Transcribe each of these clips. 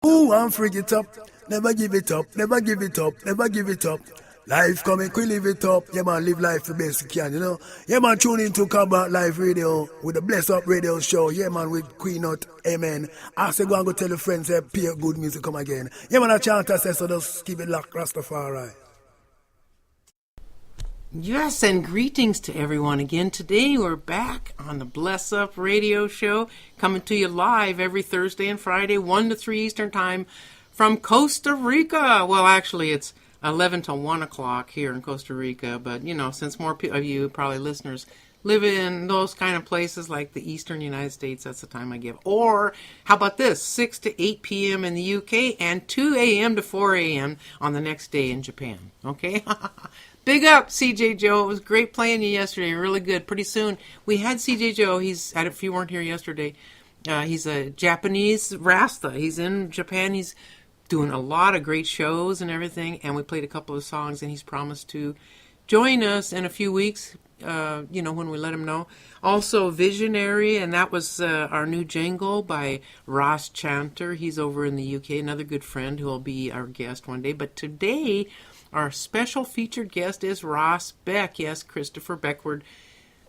Ooh, I'm freak it up. Never give it up, never give it up, never give it up. Life coming, we live it up. Yeah, man, live life the best you can, you know. Yeah, man, tune in to Combat Live Radio with the Bless Up Radio Show. Yeah, man, with Queen Nut. Amen. I say go and go tell your friends, hey, peer good music come again. Yeah, man, I chant I say, so just keep it locked, Rastafari. Yes, and greetings to everyone again. Today we're back on the Bless Up Radio Show, coming to you live every Thursday and Friday, 1 to 3 Eastern Time from Costa Rica. Well, actually, it's 11 to 1 o'clock here in Costa Rica, but, you know, since more of you, probably listeners, live in those kind of places like the Eastern United States, that's the time I give. Or, how about this, 6 to 8 p.m. in the UK and 2 a.m. to 4 a.m. on the next day in Japan, okay? Big up, CJ Joe. It was great playing you yesterday. Really good. Pretty soon, we had CJ Joe. If you weren't here yesterday, he's a Japanese Rasta. He's in Japan. He's doing a lot of great shows and everything. And we played a couple of songs, and he's promised to join us in a few weeks, when we let him know. Also, Visionary, and that was our new jingle by Ross Chanter. He's over in the UK, another good friend who will be our guest one day. But today, our special featured guest is Ross Beck. Yes, Christopher Beckward.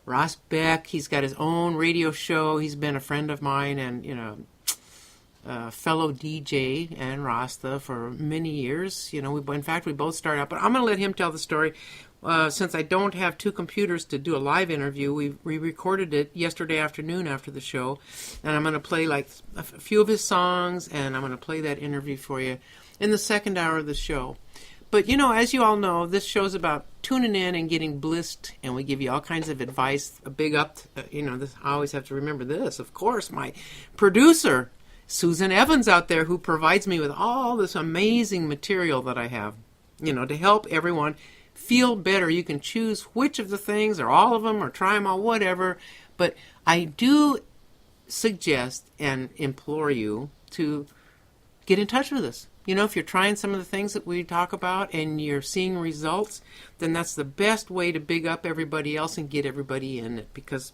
Ross Beck, he's got his own radio show. He's been a friend of mine and, fellow DJ and Rasta for many years. You know, in fact, we both started out. But I'm going to let him tell the story. Since I don't have two computers to do a live interview, we recorded it yesterday afternoon after the show. And I'm going to play like a few of his songs, and I'm going to play that interview for you in the second hour of the show. But, as you all know, this show's about tuning in and getting blissed, and we give you all kinds of advice. A big up, I always have to remember this. Of course, my producer, Susan Evans out there, who provides me with all this amazing material that I have, to help everyone feel better. You can choose which of the things, or all of them, or try them all, whatever. But I do suggest and implore you to get in touch with us. If you're trying some of the things that we talk about and you're seeing results, then that's the best way to big up everybody else and get everybody in it. Because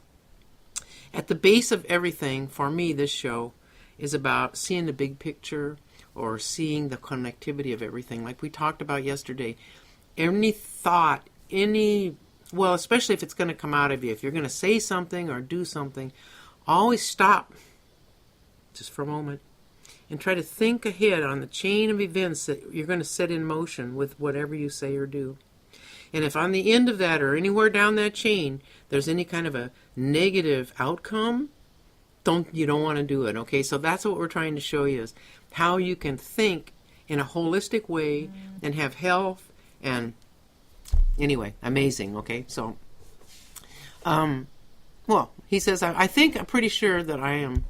at the base of everything, for me, this show is about seeing the big picture or seeing the connectivity of everything. Like we talked about yesterday, any thought, especially if it's going to come out of you, if you're going to say something or do something, always stop just for a moment and try to think ahead on the chain of events that you're going to set in motion with whatever you say or do. And if on the end of that or anywhere down that chain there's any kind of a negative outcome, you don't want to do it, okay? So that's what we're trying to show you, is how you can think in a holistic way and have health and, anyway, amazing, okay? So, he says, I'm pretty sure that I am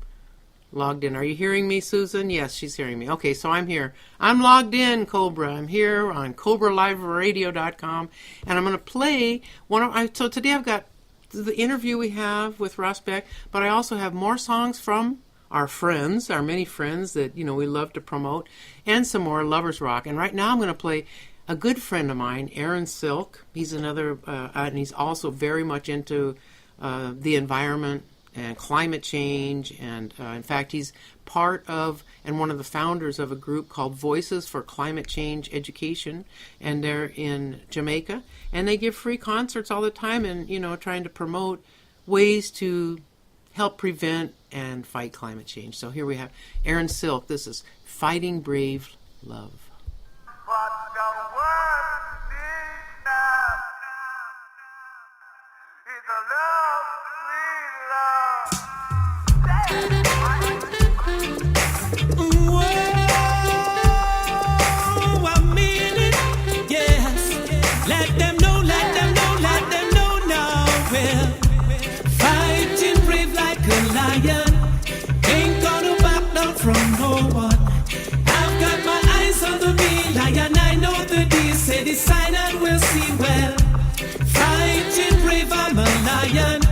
logged in. Are you hearing me, Susan? Yes, she's hearing me. Okay, so I'm here. I'm logged in, Cobra. I'm here on CobraLiveRadio.com, and I'm going to play so today I've got the interview we have with Ross Beck, but I also have more songs from our friends, our many friends that, we love to promote, and some more Lovers Rock. And right now I'm going to play a good friend of mine, Aaron Silk. He's another, and he's also very much into the environment and climate change, and in fact he's part of and one of the founders of a group called Voices for Climate Change Education, and they're in Jamaica, and they give free concerts all the time, and trying to promote ways to help prevent and fight climate change. So here we have Aaron Silk. This is Fighting Brave Love. But the world needs now is a love, sweet love. Whoa, I mean it, yes. Let them know now. Well, fighting brave like a lion, ain't gonna back down from no one. I've got my eyes on the real lion, I know the deal, say the sign and we'll see well. Fighting brave, I'm a lion,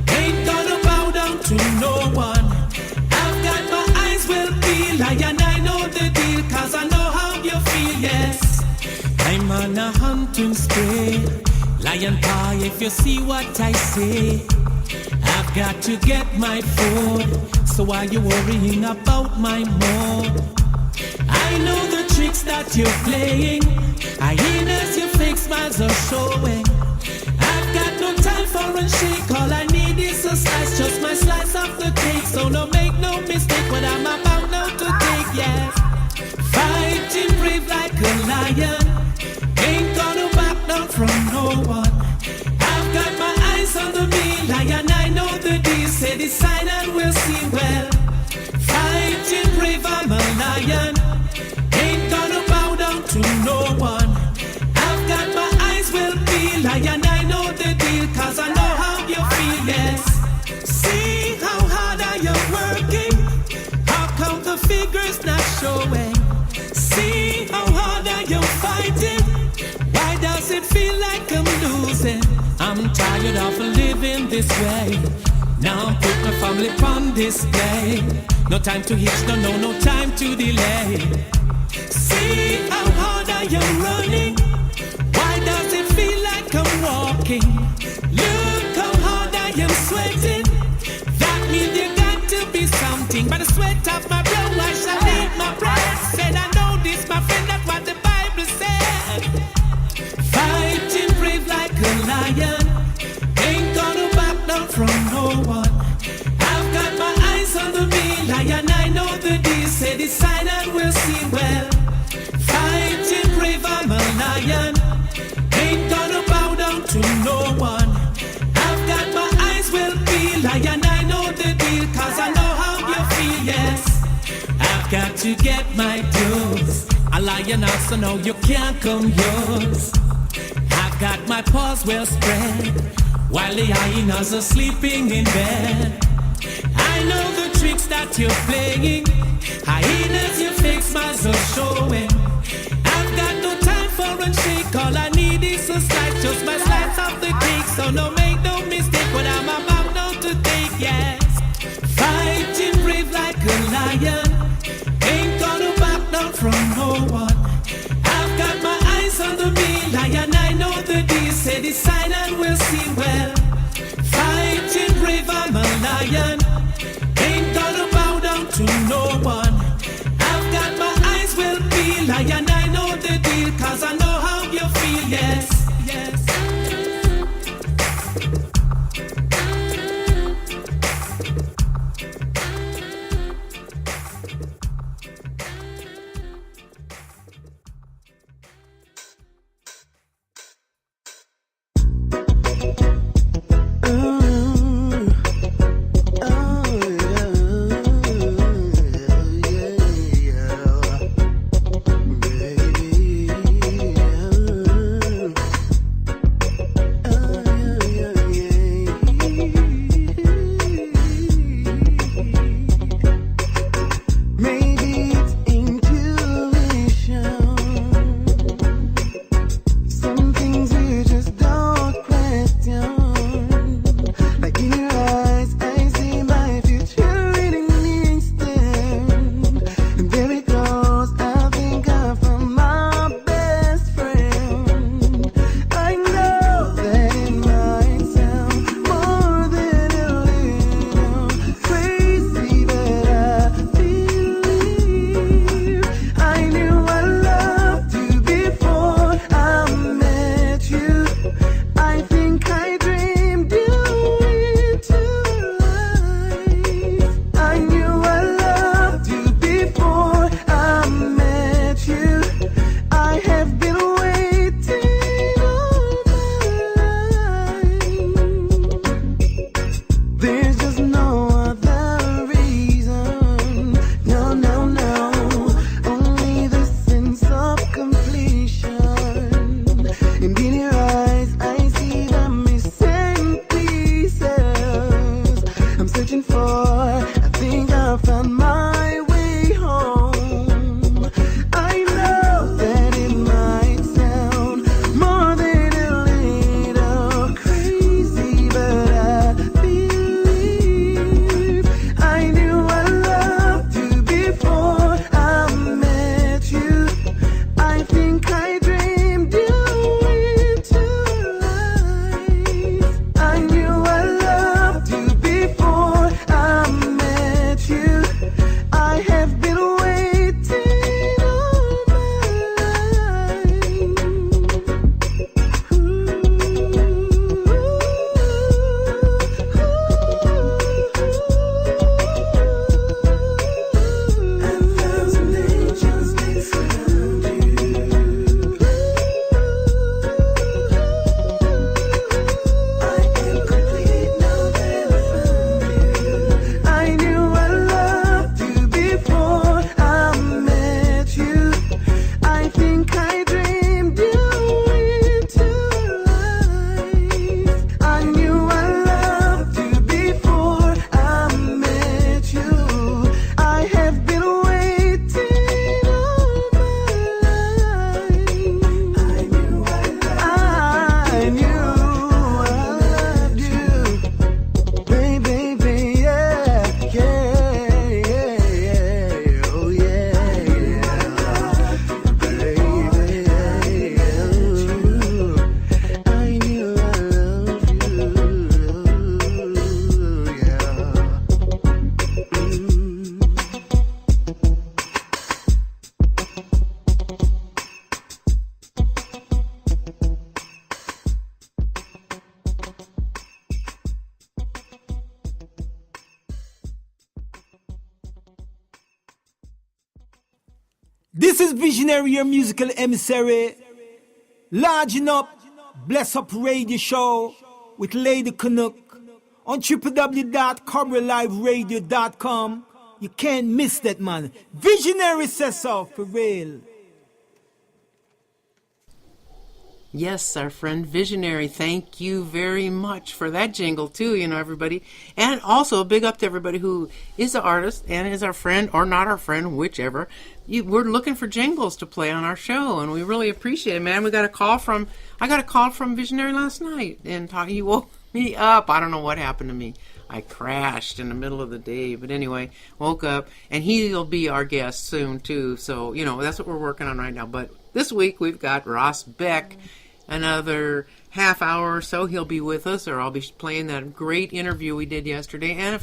ain't gonna bow down to no one. I've got my eyes will be lion, I know the deal, cause I know how you feel, yes. I'm on a hunting spree, lion pie if you see what I say. I've got to get my food, so why you worrying about my mood? you're playing. Hyenas, your fake smiles are showing. I've got no time for a shake. All I need is a slice, just my slice of the cake. So no make no mistake what I'm about now to take, yes. Fighting brave like a lion. Ain't gonna back down from no one. I've got my eyes on the meal, lion, I know the deal. Say the sign and we'll see well. Fighting brave, I'm a lion. Ain't gonna bow down to no one. I've got my eyes will be lion, I know the deal, cause I know how you feel, yes. See how hard I am working. How come the figure's not showing? See how hard I am fighting. Why does it feel like I'm losing? I'm tired of living this way. Now I'm putting my family on display. No time to hitch, no time to delay. See how hard I am running. Why does it feel like I'm walking? Look how hard I am sweating. That means there got to be something. By the sweat of my brow I shall eat my bread. Said I know this, my friend, that's what the Bible said. Fighting brave like a lion. Ain't gonna back down from no one. I've got my eyes on the meal, lion, I know the deal. Say the sign and we'll see well. Fighting brave, I'm a lion. Ain't gonna bow down to no one. I've got my eyes will be lion, I know the deal, cause I know how you feel, yes. I've got to get my dues. A lion out, so no, you can't come yours. I've got my paws well spread, while the hyenas are sleeping in bed. I know the tricks that you're playing. Hyenas, your fake smiles are showing. I've got no time for a shake. All I need is a slice, just my slice of the cake. So no make no mistake what I'm about now to take, yes. Fighting brave like a lion. Ain't gonna back down from no one. I've got my eyes on the meal, lion, I know the deal. Say the sign and we'll see well. Fighting brave, I'm a lion. Ain't gonna bow down to no one. I've got my eyes will be lion, I know the deal, cause I know how you feel, yes, yes. This is Visionary, your musical emissary. Larging up, Bless Up Radio Show with Lady Canuck on www.cobraliveradio.com. You can't miss that, man. Visionary says so, for real. Yes, our friend Visionary, thank you very much for that jingle too, everybody. And also a big up to everybody who is an artist and is our friend or not our friend, whichever. We're looking for jingles to play on our show, and we really appreciate it, man. I got a call from Visionary last night, and he woke me up. I don't know what happened to me. I crashed in the middle of the day, but anyway, woke up, and he'll be our guest soon too. So, that's what we're working on right now. But this week we've got RAS BEKK. Another half hour or so he'll be with us, or I'll be playing that great interview we did yesterday, and a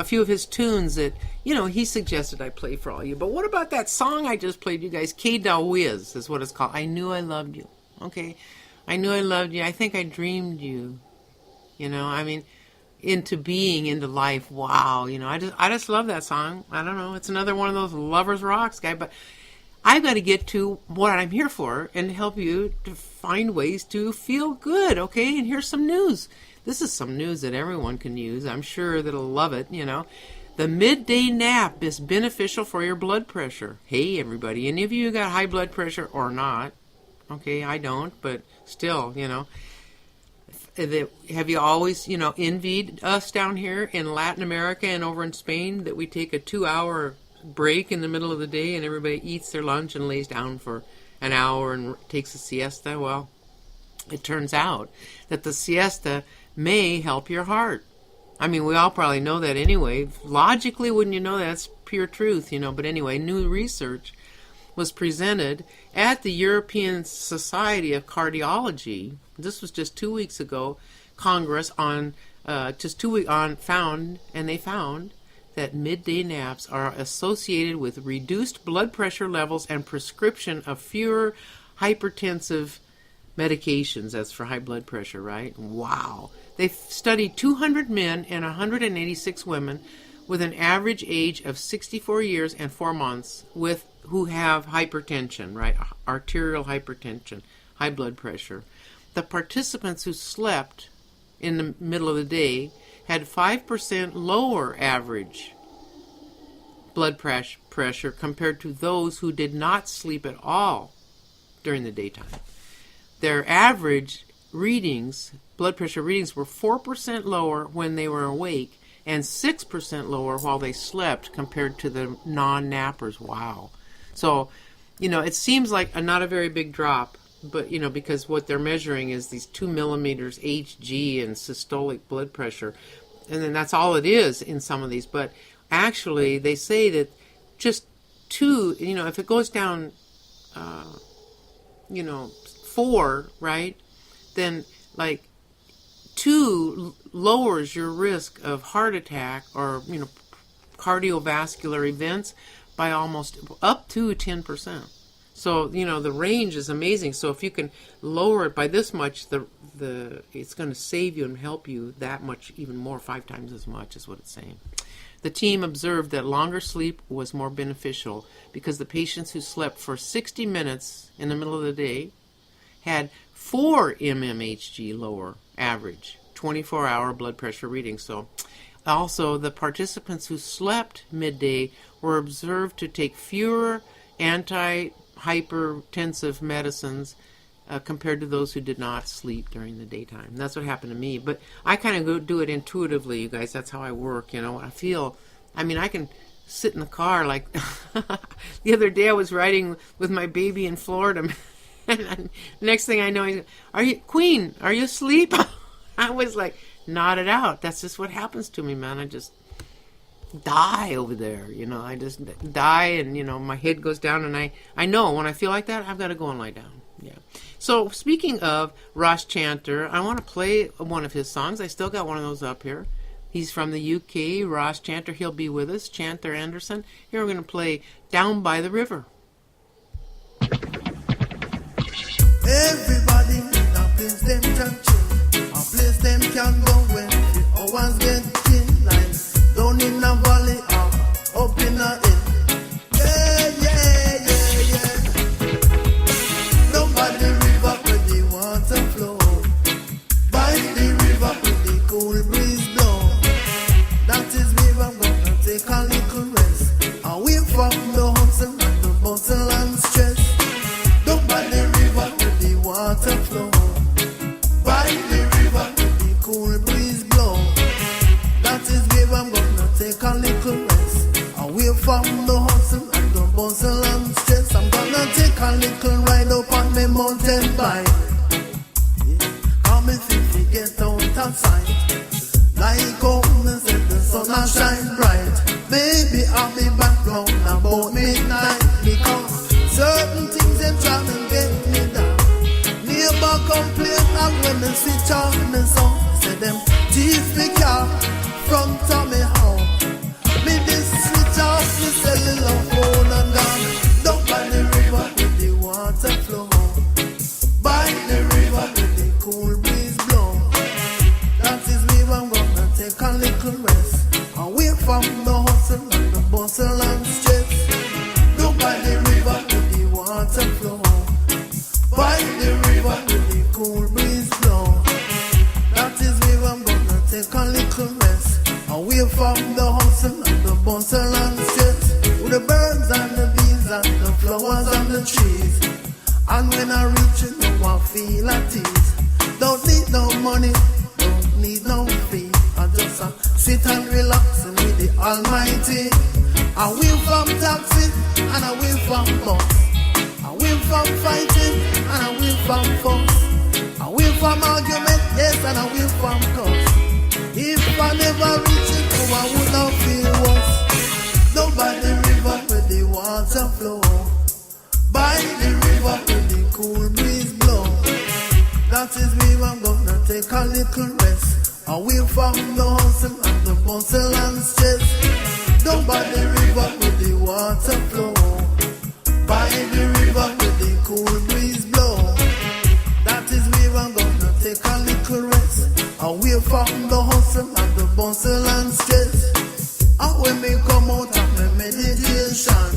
few of his tunes that he suggested I play for all you. But what about that song I just played, you guys? K Da Wiz is what it's called. I Knew I Loved You. Okay, I knew I loved you. I think I dreamed you. Into being, into life. Wow. I just love that song. I don't know. It's another one of those lovers rocks guy, but I've got to get to what I'm here for and help you to find ways to feel good, okay? And here's some news. This is some news that everyone can use. I'm sure that'll love it, The midday nap is beneficial for your blood pressure. Hey, everybody, any of you got high blood pressure or not? Okay, I don't, but still, Have you always, envied us down here in Latin America and over in Spain that we take a 2-hour break in the middle of the day and everybody eats their lunch and lays down for an hour and takes a siesta? Well, it turns out that the siesta may help your heart. We all probably know that anyway. Logically, wouldn't you know that? That's pure truth, But anyway, new research was presented at the European Society of Cardiology. This was just 2 weeks ago. Congress found that midday naps are associated with reduced blood pressure levels and prescription of fewer hypertensive medications. That's for high blood pressure, right? Wow. They studied 200 men and 186 women with an average age of 64 years and 4 months who have hypertension, right? Arterial hypertension, high blood pressure. The participants who slept in the middle of the day had 5% lower average blood pressure compared to those who did not sleep at all during the daytime. Their average blood pressure readings were 4% lower when they were awake and 6% lower while they slept compared to the non-nappers. Wow. So, it seems like not a very big drop, but, because what they're measuring is these 2 millimeters Hg and systolic blood pressure. And then that's all it is in some of these. But actually, they say that just 2, if it goes down, 4, right, then 2 lowers your risk of heart attack or, cardiovascular events by almost up to 10%. So, the range is amazing. So if you can lower it by this much, it's going to save you and help you that much, even more, 5 times as much is what it's saying. The team observed that longer sleep was more beneficial because the patients who slept for 60 minutes in the middle of the day had 4 mmHg lower average 24-hour blood pressure reading. So also the participants who slept midday were observed to take fewer antihypertensive medicines compared to those who did not sleep during the daytime. And that's what happened to me. But I kind of do it intuitively, you guys. That's how I work, I feel, I can sit in the car like the other day I was riding with my baby in Florida. And next thing I know, Queen, are you asleep? I was like, nodded out. That's just what happens to me, man. I just die over there, I just die and, my head goes down and I know when I feel like that, I've got to go and lie down. Yeah. So speaking of Ross Chanter, I want to play one of his songs. I still got one of those up here. He's from the UK, Ross Chanter. He'll be with us, Chanter Anderson. Here we're going to play Down by the River. Everybody in a place them can chill, a place them can go when the hours get in line, down in a valley or up in a hill. Yeah, yeah. a little ride up on me mountain bike. Come if we get out of sight. Like how me said the sun a shine bright. Maybe I'll be back round about midnight. Because certain things them try to get me down. Neighbor complain and when me switch off me song. Say them teeth me car front of me home. Me this switch off me cellular phone and gone. Down by the river with the water flow. By the river with the cool breeze blow. That is where I'm gonna take a little rest. Away from the hustle and the bustle and stress. Down by the river with the water flow. By the river with the cool breeze blow. That is where I'm gonna take a little rest. Away from the hustle and the bustle and stress. With the birds and the bees and the flowers and the trees. And when I reach it, now I feel at ease. Don't need no money, don't need no fee. I just sit and relax with the Almighty. I will from taxi and I will from bus. I will from fighting and I will from fuss. I will from argument, yes, and I will from curse. If I never reach it, oh, I would not feel worse. Down by the river where the water flow. By the river where the cool breeze blow. That is where I'm gonna take a little rest. Away from the hustle and the bustle and stress. Down by the river where the water flow. By the river where the cool breeze blow. That is where I'm gonna take a little rest. Away from the hustle and the bustle and stress. And when me come out of my meditation,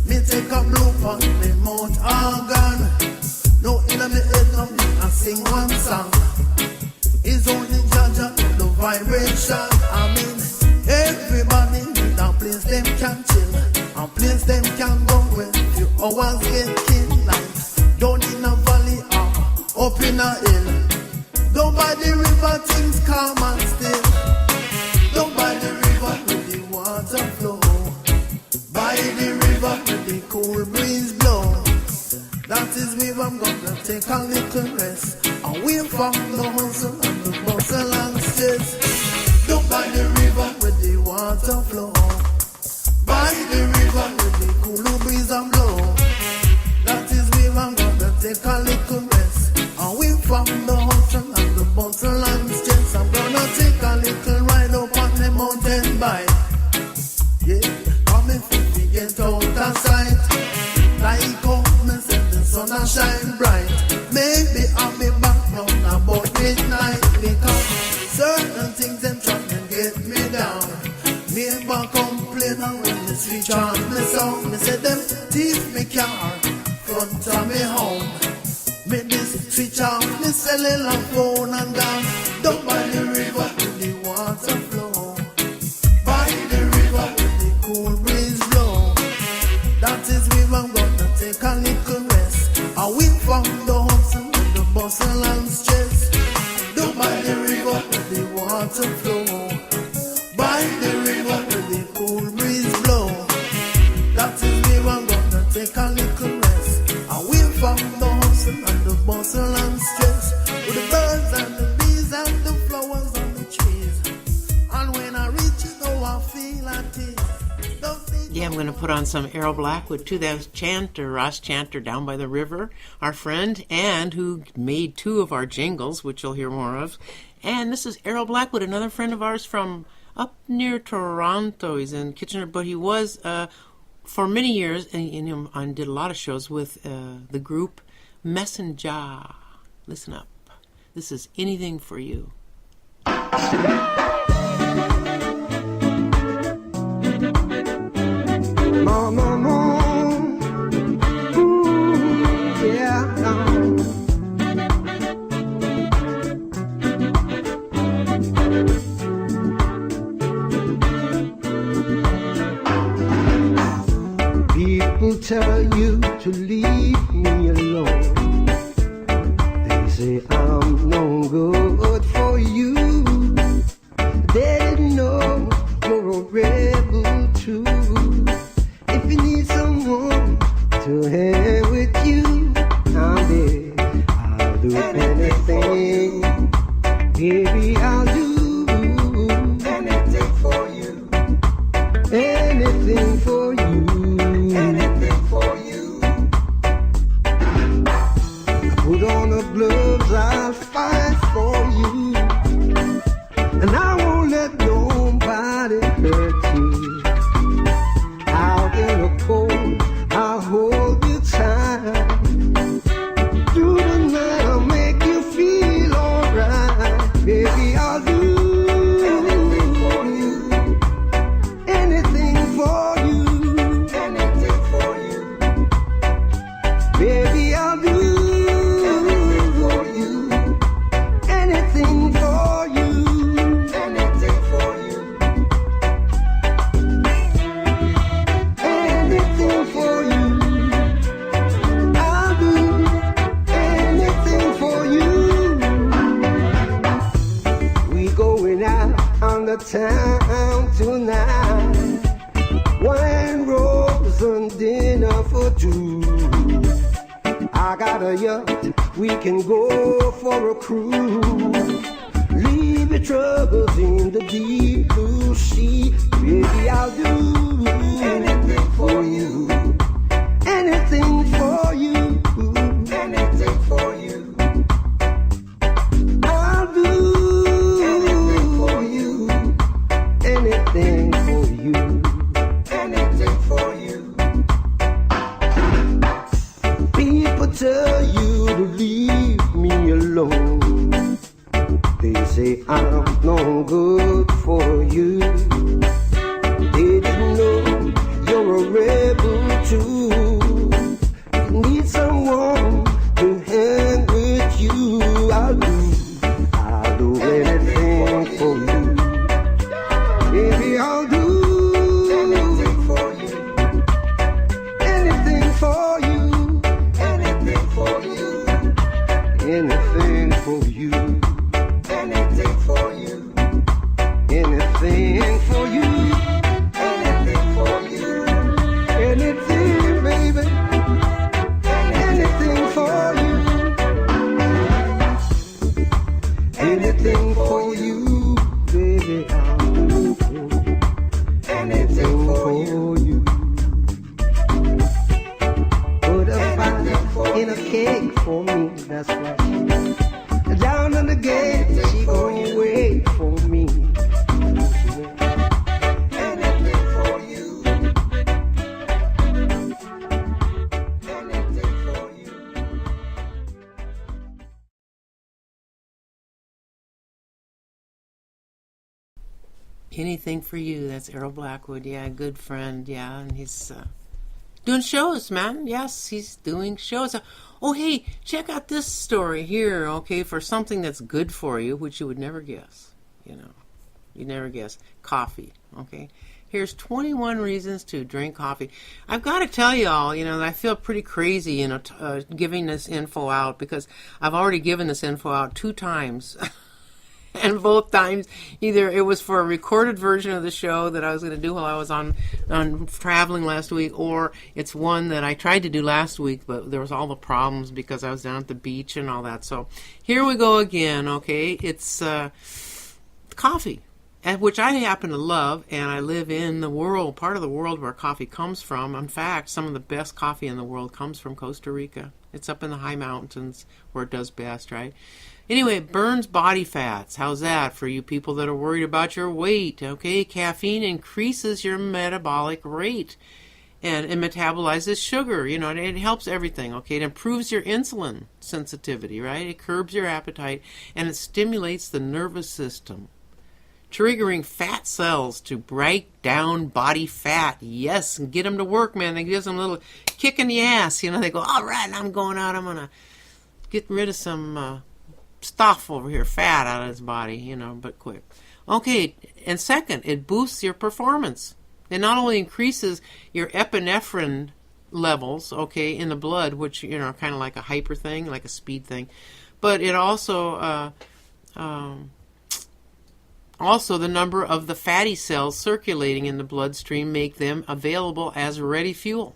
me take a blow on me mouth organ. No in my head of me I sing one song. It's only Jaja the vibration. I mean everybody need a place them can chill. A place them can go when few hours get killed. Like down in a valley or up in a hill. Down by the river things calm and still. Down by the river with the water flow. By the river with the cool breeze blow. That is where I'm gonna take a little rest. Away from the hustle and the bustle and stress. Down by the river with the water flow. By the river with the cool breeze and blow. That is where I'm gonna take a little rest. Away from the hustle and the bustle and stress. I'm gonna take a little ride up on the mountain bike. Yeah, come if we get out of sight. Like how me said the sun a shine bright. Maybe I'll be back round about midnight. Because certain things them try to get me down. Neighbor complain and when they switch on me song. Me say them teeth me car front of me home. Me this switch off me cellular phone and gone. Down by the river with the water flow. By the river with the cool breeze blow. That is where I'm gonna take a little rest. Away from the hustle and the bustle and stress. Down by the river with the water flow. By the river with the cool breeze blow. That is where I'm gonna take a little rest. Away from the hustle and the bustle and stress. With the birds and the bees and the flowers on the trees. And when I reach it, oh, I feel at ease. Yeah, I'm going to put on some Errol Black with To That Chanter, Ross Chanter down by the river, our friend, and who made two of our jingles, which you'll hear more of. And this is Errol Black with another friend of ours from up near Toronto. He's in Kitchener, but he was for many years, and did a lot of shows with the group Messenger. Listen up. This is Anything for You. People tell you to leave me alone. They say I'm no good for you. They didn't know you're a rebel too. If you need someone to to hang with you. I'll do anything. Baby, I'll do anything for you. Anything for you. Anything for you. Put on the gloves, I'll fight for you. And I won't let nobody hurt you. Out in the cold, I'll hold you tight. Through the night, I'll make you feel alright. Baby, I'll do anything for you. Anything for you. Anything for you. Baby, I'll do anything for you. Anything for you. Anything for you. Anything for you. I'll do anything for you. We going out on the town tonight. Wine, rolls, and dinner for two. I got a yacht, we can go for a cruise. Leave your troubles in the deep blue sea. Baby, I'll do anything for you. Anything for you. Anything for you. I'll do anything for you. Anything for you. Anything for you. People tell you to leave me alone. They say I'm no good for you. They didn't know you're a rebel too. You need someone to hang with you. I'll do anything for you. Baby, I'll do anything for you. Anything for you. Anything for you. Anything for you. Anything for you. Anything for you. Anything for you. Anything, baby. Anything for you. Anything for you, baby. I'll do anything for you. Put a fire in a cake for me, that's right. Down on the gate, she gon' wait for me. Anything for you. Anything for you. Anything for you. That's Errol Blackwood. Yeah, good friend. Yeah, and he's doing shows, man. Yes, he's doing shows. Oh, hey, check out this story here, okay, for something that's good for you, which you would never guess, you know. You'd never guess. Coffee, okay. Here's 21 reasons to drink coffee. I've got to tell you all, you know, that I feel pretty crazy, you know, giving this info out because I've already given this info out 2 times. And both times, either it was for a recorded version of the show that I was going to do while I was on traveling last week, or it's one that I tried to do last week, but there was all the problems because I was down at the beach and all that. So here we go again, okay? It's coffee, which I happen to love, and I live in the world, part of the world where coffee comes from. In fact, some of the best coffee in the world comes from Costa Rica. It's up in the high mountains where it does best, right? Anyway, it burns body fats. How's that for you people that are worried about your weight? Okay, caffeine increases your metabolic rate and it metabolizes sugar. You know, and it helps everything. Okay, it improves your insulin sensitivity, right? It curbs your appetite and it stimulates the nervous system, triggering fat cells to break down body fat. Yes, and get them to work, man. It gives them a little kick in the ass. You know, they go, all right, I'm going out. I'm going to get rid of some stuff over here, fat out of his body, you know, but quick. Okay, and second, it boosts your performance. It not only increases your epinephrine levels, okay, in the blood, which, you know, are kind of like a hyper thing, like a speed thing, but it also the number of the fatty cells circulating in the bloodstream make them available as ready fuel.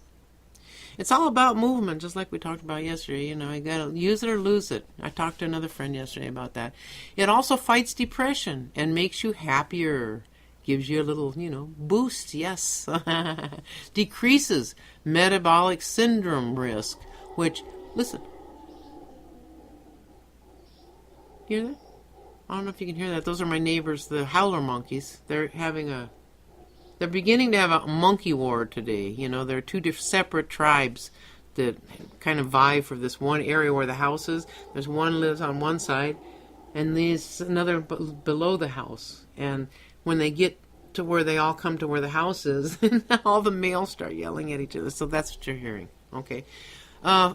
It's all about movement, just like we talked about yesterday. You know, you got to use it or lose it. I talked to another friend yesterday about that. It also fights depression and makes you happier. Gives you a little, boost, yes. Decreases metabolic syndrome risk, which, listen. Hear that? I don't know if you can hear that. Those are my neighbors, the howler monkeys. They're beginning to have a monkey war today. There are two separate tribes that kind of vie for this one area where the house is. There's one lives on one side, and there's another below the house. And when they get to where they all come to where the house is, all the males start yelling at each other. So that's what you're hearing. Okay.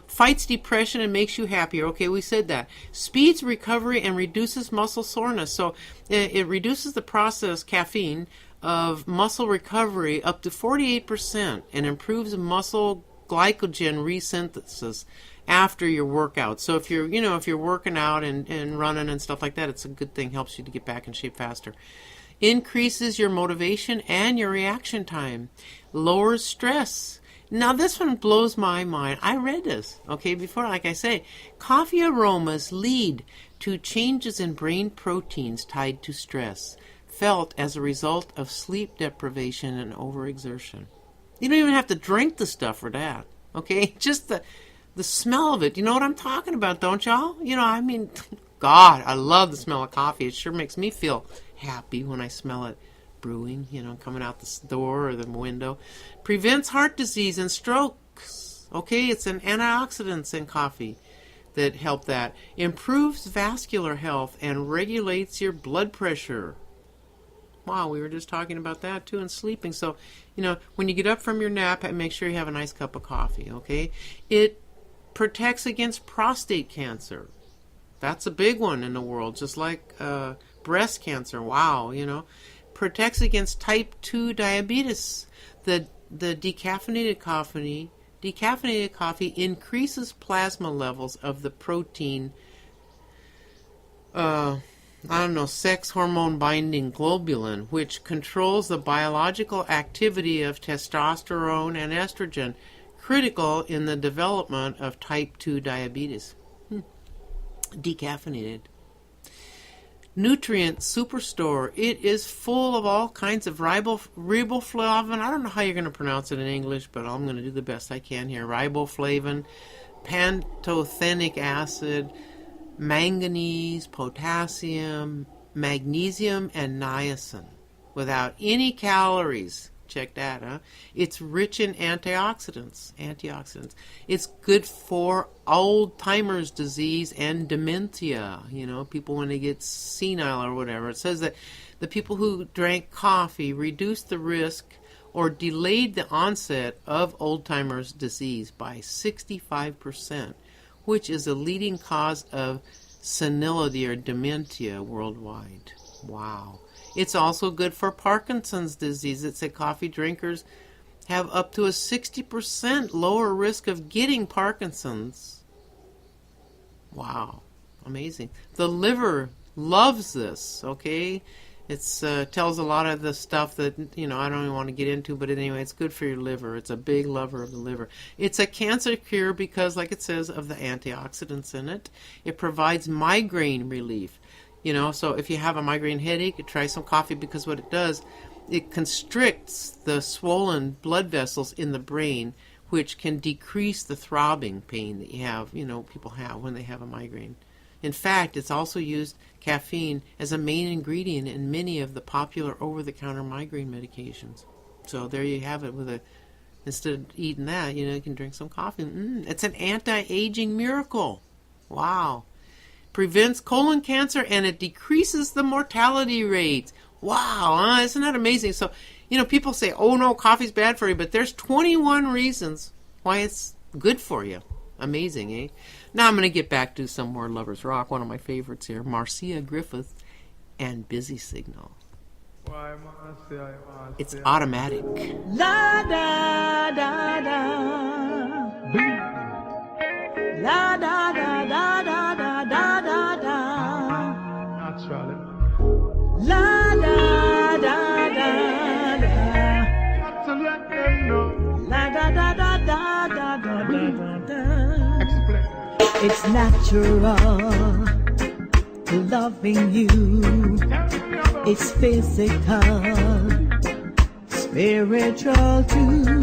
Fights depression and makes you happier. Okay, we said that. Speeds recovery and reduces muscle soreness. So it reduces the process, caffeine, of muscle recovery up to 48% and improves muscle glycogen resynthesis after your workout. So if you're working out and running and stuff like that, it's a good thing. Helps you to get back in shape faster. Increases your motivation and your reaction time. Lowers stress. Now this one blows my mind. I read this, before, like I say. Coffee aromas lead to changes in brain proteins tied to stress, felt as a result of sleep deprivation and overexertion. You don't even have to drink the stuff for that, Just the smell of it. You know what I'm talking about, don't y'all? God, I love the smell of coffee. It sure makes me feel happy when I smell it brewing, coming out the door or the window. Prevents heart disease and strokes. It's an antioxidants in coffee that help that. Improves vascular health and regulates your blood pressure. Wow, we were just talking about that too, and sleeping. So, when you get up from your nap, make sure you have a nice cup of coffee, It protects against prostate cancer. That's a big one in the world, just like breast cancer. Wow, Protects against type 2 diabetes. The decaffeinated coffee increases plasma levels of the protein, sex hormone binding globulin, which controls the biological activity of testosterone and estrogen, critical in the development of type 2 diabetes. Decaffeinated. Nutrient Superstore. It is full of all kinds of riboflavin. I don't know how you're going to pronounce it in English, but I'm going to do the best I can here. Riboflavin, pantothenic acid, manganese, potassium, magnesium, and niacin. Without any calories. Check that, huh? It's rich in antioxidants. It's good for Alzheimer's disease and dementia. People when they get senile or whatever. It says that the people who drank coffee reduced the risk or delayed the onset of Alzheimer's disease by 65%, which is a leading cause of senility or dementia worldwide. Wow. It's also good for Parkinson's disease. It said coffee drinkers have up to a 60% lower risk of getting Parkinson's. Wow. Amazing. The liver loves this, It's tells a lot of the stuff that, I don't even want to get into, but anyway, it's good for your liver. It's a big lover of the liver. It's a cancer cure because, like it says, of the antioxidants in it. It provides migraine relief. So if you have a migraine headache, try some coffee because what it does, it constricts the swollen blood vessels in the brain, which can decrease the throbbing pain that you have, people have when they have a migraine. In fact, it's also used caffeine as a main ingredient in many of the popular over-the-counter migraine medications. So there you have it. Instead of eating that, you can drink some coffee. It's an anti-aging miracle. Wow. Prevents colon cancer and it decreases the mortality rate. Wow, isn't that amazing? So, people say, oh no, coffee's bad for you, but there's 21 reasons why it's good for you. Amazing, eh? Now I'm going to get back to some more Lovers Rock, one of my favorites here, Marcia Griffith and Busy Signal. It's automatic. La da da da. La da da da da da da da da. Naturally. La da da da da. Naturally, I can know. La da da da da da da. It's natural, loving you. It's physical, spiritual too.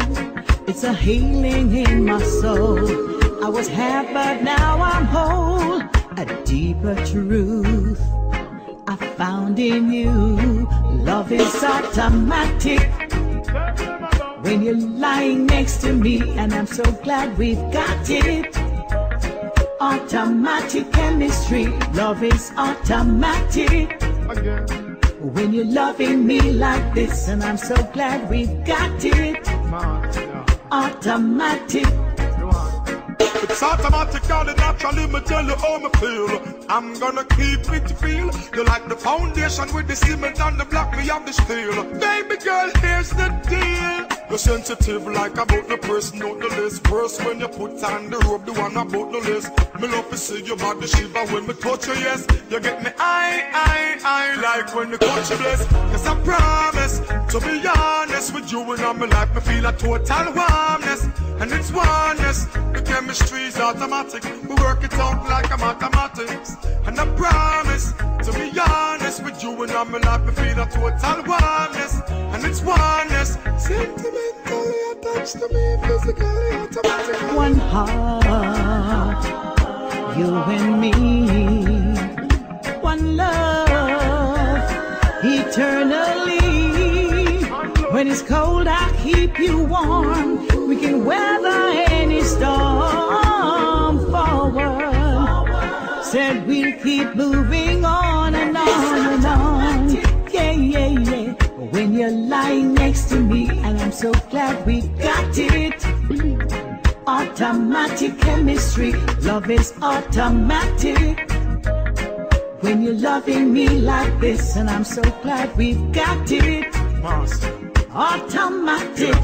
It's a healing in my soul. I was half, but now I'm whole. A deeper truth I found in you. Love is automatic when you're lying next to me, and I'm so glad we've got it. Automatic chemistry, love is automatic when you're loving me like this, and I'm so glad we've got it. Automatic. It's automatically, naturally, me tell you how me feel. I'm gonna keep it real. You like the foundation with the cement and the block, me have the steel. Baby girl, here's the deal. You're sensitive like about the person on the list. First when you put on the rope, the one about the list. Me love to see your body shiver when me touch you, yes. You get me I like when you touch you, bless. Cause I promise to be honest with you, and all my life me feel a total warmness. And it's oneness. The chemistry's automatic. We work it out like a mathematics. And I promise to be honest with you, and all my life me feel a total warmness. And it's oneness. Sentimentally attached to me, physically automatic. One heart, you and me. One love, eternally. When it's cold, I keep you warm. We can weather any storm forward. Said we'll keep moving on and on and on. Yeah, yeah, yeah. When you're lying next to me, and I'm so glad we got it. Automatic chemistry, love is automatic. When you're loving me like this, and I'm so glad we've got it. Automatic.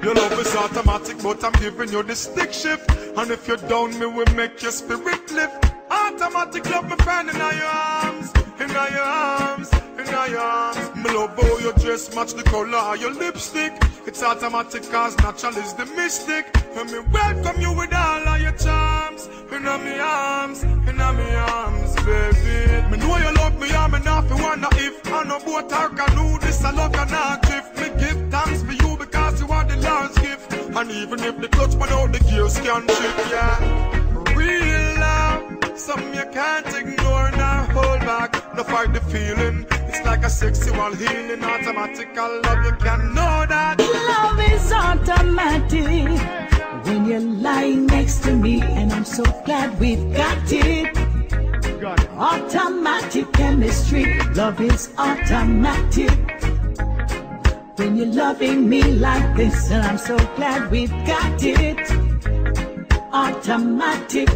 Your love is automatic, but I'm giving you the stick shift. And if you're down, me will make your spirit lift. Automatic love, my friend, in your arms, in your arms, in your arms. Me love how your dress match the color of your lipstick. It's automatic cause natural is the mystic. And me welcome you with all of your charms. In my arms, baby. Me know you love me, and me not fi wonder if I no boat or canoe. This I love you not drift. Me give thanks for you because you are the Lord's gift. And even if the clutch man out the gears can shift, yeah. Real love, something you can't ignore nor hold back. No fight the feeling, it's like a sexual healing. Automatical love, you can know that. Love is automatic when you're lying next to me, and I'm so glad we've got it. Automatic chemistry, love is automatic when you're loving me like this, and I'm so glad we've got it. Automatic.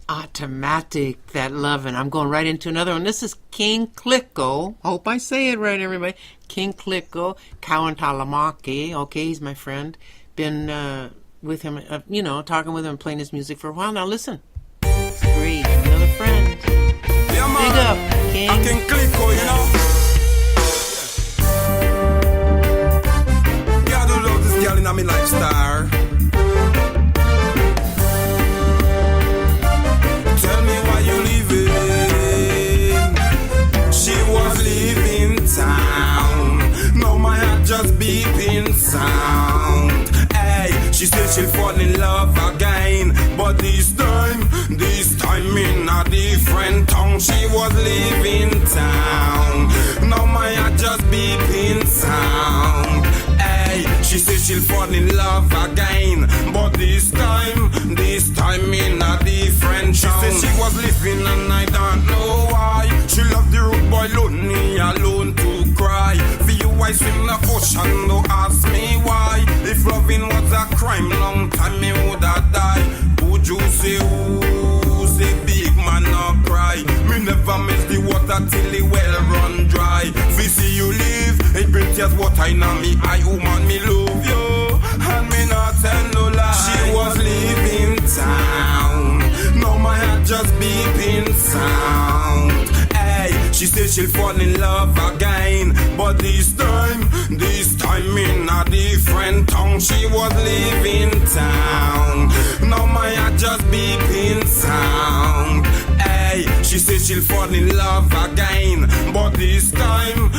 Automatic, that love. And I'm going right into another one. This is King Kliko. Hope I say it right, everybody. King Kliko, Kawantalamaki. Okay, he's my friend. Been with him, talking with him, playing his music for a while. Now listen. It's great. Another friend. Yeah, man. Big up, King. I can Kliko, you know. Yeah, I do love this girl in my lifestyle. Tell me why you leaving. She was leaving town. Now my heart just beeping sound. Hey, she said she'll fall in love again, but this time in a different town. She was leaving town. Now my heart just beeping sound. Hey, she said she'll fall in love again, but this time in a different town. She said she was living and I don't know why. She love the road boy, lonely, alone to cry. For you I swim the ocean, don't ask me why. If loving was a crime, long time me woulda die. Would you say ooh, say big man not cry. Me never miss the water till the well run dry. We see you live, it brings tears water in me. I woman me love you, and me not tell no lie. She was leaving town, now my heart just beeping sound. Hey, she said she'll fall in love again, but this time in a different town. She was leaving town, now my heart just beeping sound. Hey, she said she'll fall in love again, but this time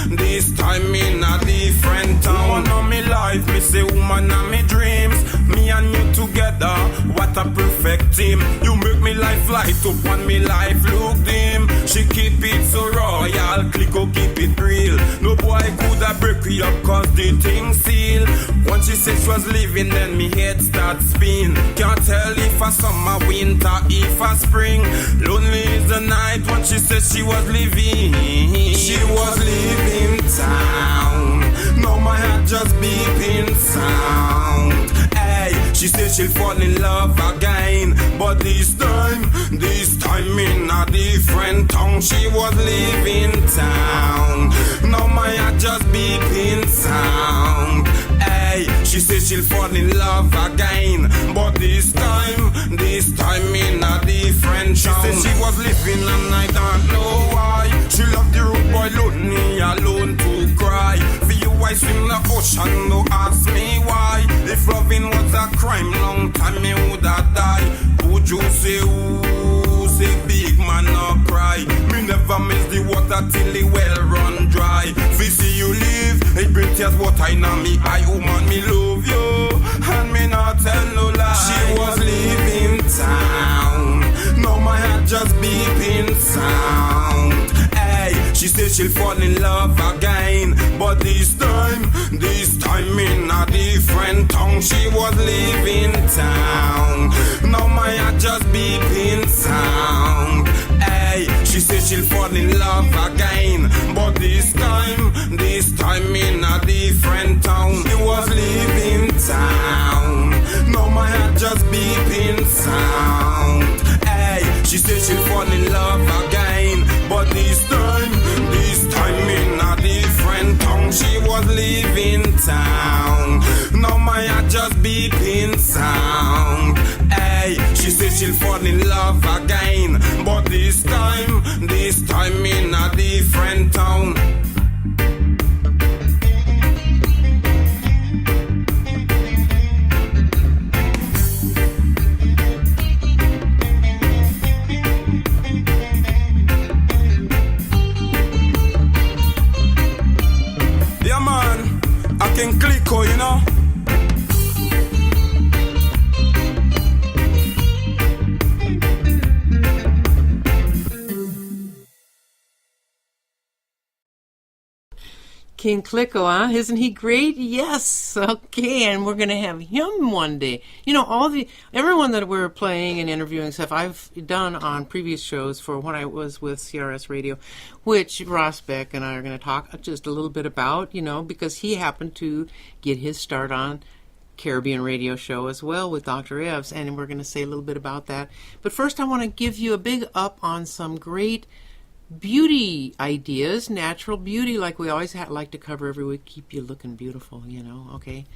in a different town. Woman of me life, me say woman of me dreams. Me and you together, what a perfect team. You make me life light up when me life look dim. She keep it so royal, Clicko keep it real. No boy could have break me up cause the thing seal. Once she said she was leaving, then me head start spin. Can't tell if a summer, winter, if a spring. Lonely is the night when she said she was leaving. She was leaving town, now my heart just beeping sound. Hey, she said she'll fall in love again, but this time in a different town. She was leaving town, now my heart just beeping sound. Hey, she said she'll fall in love again, but this time in a different town. She said she was living and I don't know why. She loved the road boy, lonely, alone to cry. For you I swim the ocean, don't ask me why. If loving was a crime, long time me woulda die. Would you say ooh, say big man not cry. Me never miss the water till the well run dry. We see you live, it brings tears water in me. I woman me love you, and me not tell no lie. She was leaving town, now my heart just beeping sound. Hey, she said she'll fall in love again, but this time in a different town. She was leaving town, now my heart just beeping sound. Hey, she said she'll fall in love again, but this time in a different town. She was leaving town, now my heart just beeping sound. Hey, she said she'll fall in love again, but this time in a different town. She was leaving town, now my heart just beeping sound. Hey, she said she'll fall in love again, but this time in a different town. Yeah man, I can click, you know. King Clicko, huh? Isn't he great? Yes. Okay, and we're gonna have him one day. You know, everyone that we're playing and interviewing stuff I've done on previous shows for when I was with CRS Radio, which Ross Beck and I are gonna talk just a little bit about, you know, because he happened to get his start on Caribbean radio show as well with Dr. Evs, and we're gonna say a little bit about that. But first I want to give you a big up on some great beauty ideas, natural beauty, like we always like to cover every week. Keep you looking beautiful, you know. Okay,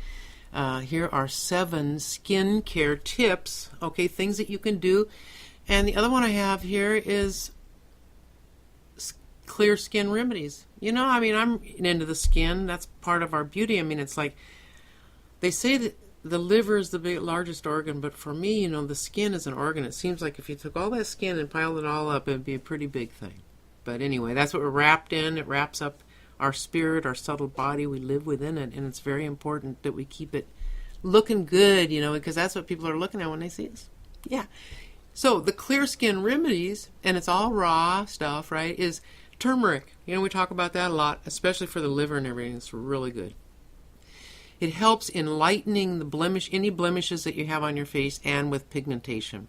here are 7 skin care tips. Okay, things that you can do. And the other one I have here is clear skin remedies. You know, I mean, I'm into the skin. That's part of our beauty. I mean, it's like they say that the liver is the largest organ, but for me, you know, the skin is an organ. It seems like if you took all that skin and piled it all up, it'd be a pretty big thing. But anyway, that's what we're wrapped in. It wraps up our spirit, our subtle body. We live within it, and it's very important that we keep it looking good, you know, because that's what people are looking at when they see us. Yeah. So the clear skin remedies, and it's all raw stuff, right, is turmeric. You know, we talk about that a lot, especially for the liver and everything. It's really good. It helps in lightening the any blemishes that you have on your face and with pigmentation.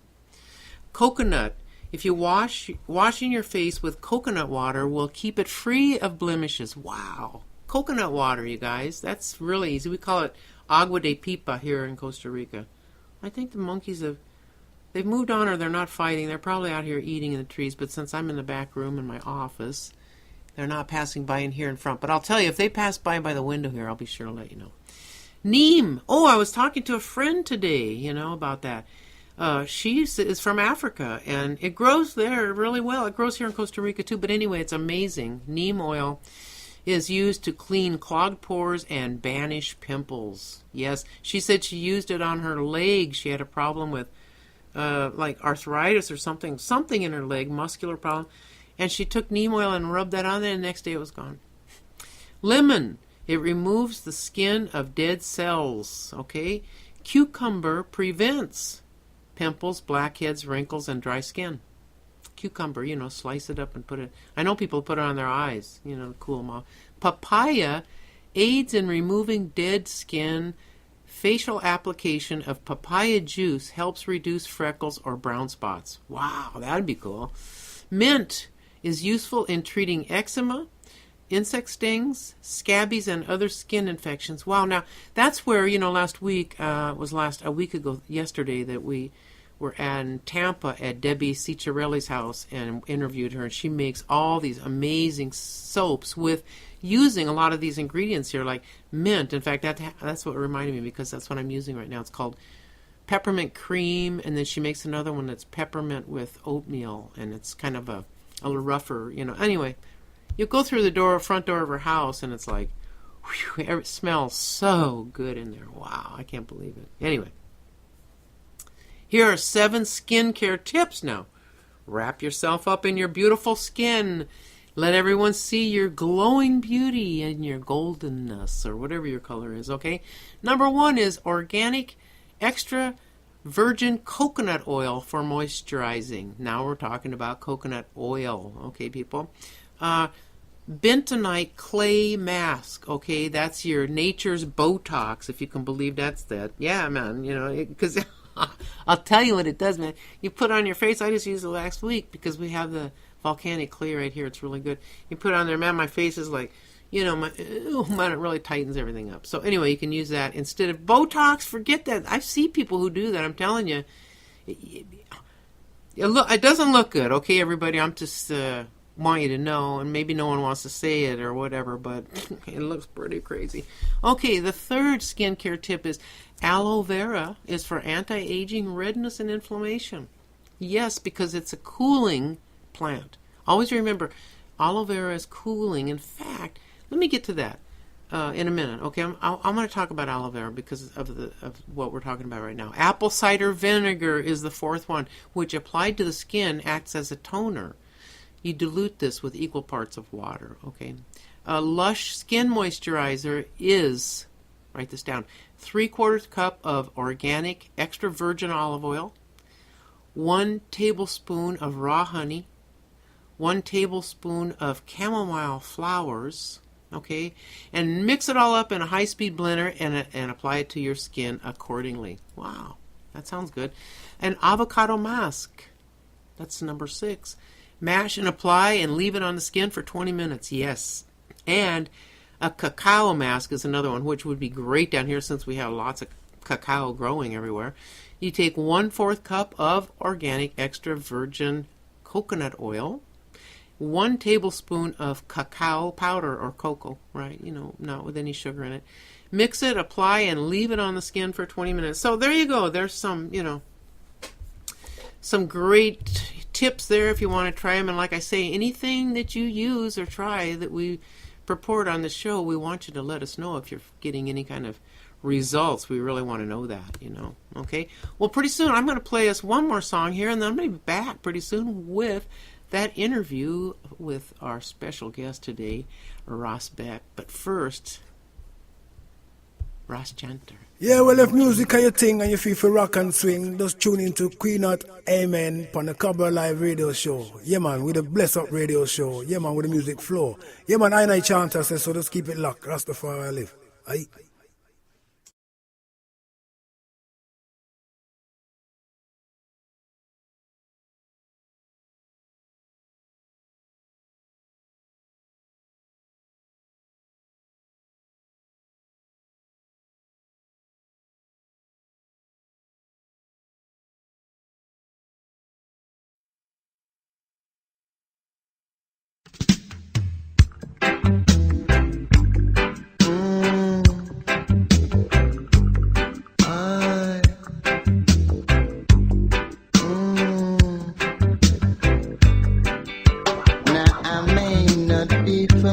Coconut If you washing your face with coconut water will keep it free of blemishes. Wow. Coconut water, you guys. That's really easy. We call it agua de pipa here in Costa Rica. I think the monkeys they've moved on, or they're not fighting. They're probably out here eating in the trees, but since I'm in the back room in my office, they're not passing by in here in front. But I'll tell you, if they pass by the window here, I'll be sure to let you know. Neem. Oh, I was talking to a friend today, about that. She is from Africa, and it grows there really well. It grows here in Costa Rica, too. But anyway, it's amazing. Neem oil is used to clean clogged pores and banish pimples. Yes, she said she used it on her leg. She had a problem with like arthritis or something in her leg, muscular problem. And she took neem oil and rubbed that on there, and the next day it was gone. Lemon. It removes the skin of dead cells. Okay. Cucumber prevents pimples, blackheads, wrinkles, and dry skin. Cucumber, slice it up and put it. I know people put it on their eyes, to cool them off. Papaya aids in removing dead skin. Facial application of papaya juice helps reduce freckles or brown spots. Wow, that'd be cool. Mint is useful in treating eczema, insect stings, scabies, and other skin infections. Wow, now that's where, last week, a week ago yesterday, that we were in Tampa at Debbie Ciccarelli's house and interviewed her, and she makes all these amazing soaps with using a lot of these ingredients here, like mint. In fact, that's what reminded me, because that's what I'm using right now. It's called peppermint cream, and then she makes another one that's peppermint with oatmeal, and it's kind of a little rougher, Anyway, you go through the front door of her house, and it's like, whew, it smells so good in there. Wow, I can't believe it. Anyway, here are 7 skincare tips now. Wrap yourself up in your beautiful skin. Let everyone see your glowing beauty and your goldenness, or whatever your color is, okay? Number 1 is organic extra virgin coconut oil for moisturizing. Now we're talking about coconut oil, okay, people? Bentonite clay mask, okay? That's your nature's Botox, if you can believe that's that. Yeah, man, because I'll tell you what it does, man. You put it on your face. I just used it last week because we have the volcanic clay right here. It's really good. You put it on there, man, my face is like, man, it really tightens everything up. So anyway, you can use that instead of Botox. Forget that. I see people who do that. I'm telling you. It doesn't look good, okay, everybody? I'm just want you to know, and maybe no one wants to say it or whatever, but it looks pretty crazy. Okay, the third skincare tip is aloe vera is for anti-aging, redness, and inflammation. Yes, because it's a cooling plant. Always remember, aloe vera is cooling. In fact, let me get to that in a minute. Okay, I'm going to talk about aloe vera because of what we're talking about right now. Apple cider vinegar is the fourth one, which applied to the skin acts as a toner. You dilute this with equal parts of water. Okay, a Lush skin moisturizer is, write this down, 3/4 cup of organic extra virgin olive oil, 1 tablespoon of raw honey, 1 tablespoon of chamomile flowers, okay, and mix it all up in a high-speed blender and apply it to your skin accordingly. Wow, that sounds good. An avocado mask, that's number 6. Mash and apply and leave it on the skin for 20 minutes, yes. And a cacao mask is another one, which would be great down here since we have lots of cacao growing everywhere. You take 1/4 cup of organic extra virgin coconut oil, 1 tablespoon of cacao powder or cocoa, right? Not with any sugar in it. Mix it, apply, and leave it on the skin for 20 minutes. So there you go. There's some, some great tips there if you want to try them. And like I say, anything that you use or try that we purport on the show, we want you to let us know if you're getting any kind of results. We really want to know that, Okay? Well, pretty soon I'm going to play us one more song here, and then I'm going to be back pretty soon with that interview with our special guest today, RAS BEKK. But first, Ross Chanter. Yeah, well, if music are your thing and you feel for rock and swing, just tune into Queen At Amen on the Cover Live radio show. Yeah, man, with the Bless Up radio show. Yeah, man, with the music flow. Yeah, man, I Chanter says, so just keep it locked. Rastafari live. Aye.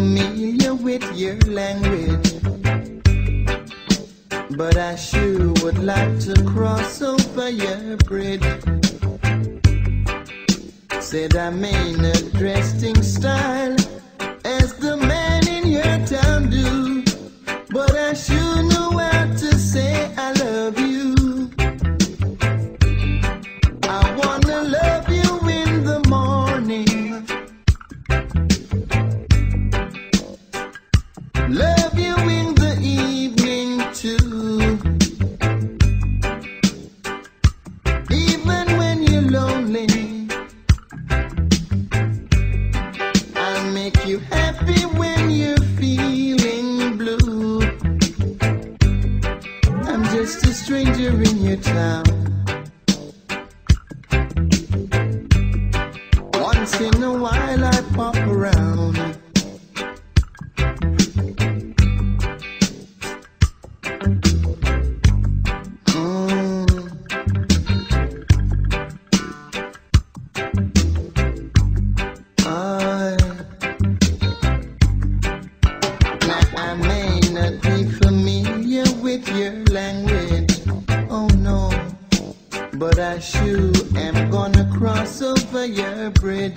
familiar with your language, but I sure would like to cross over your bridge. Said I may not dress in style as the man in your town do, but I sure know how to say I love you. I wanna love you in the morning, love you in the evening too, even when you're lonely. I'll make you happy when you're feeling blue. I'm just a stranger in your town. Once in a while I pop around. I may not be familiar with your language, oh no, but I sure am gonna cross over your bridge.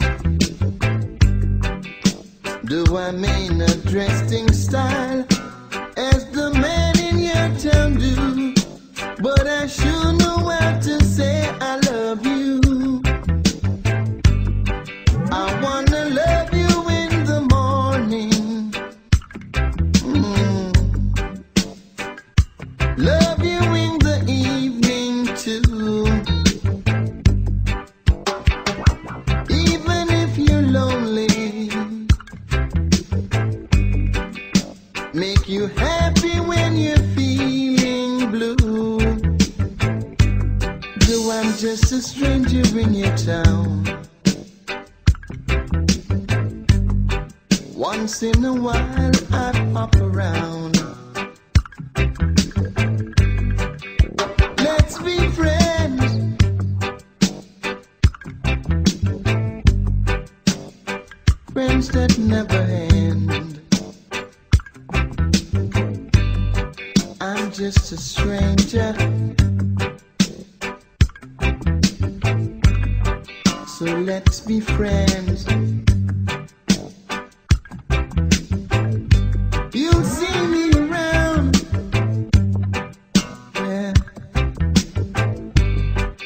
Do I mean a dressing style as the man in your town do, but I sure know how to say I love you. I wanna love you in the morning, love you in the evening too, even if you're lonely. Make you happy when you're feeling blue. Though I'm just a stranger in your town. Once in a while I pop around. Let's be friends. Friends that never end. I'm just a stranger, so let's be friends. You'll see me around, yeah,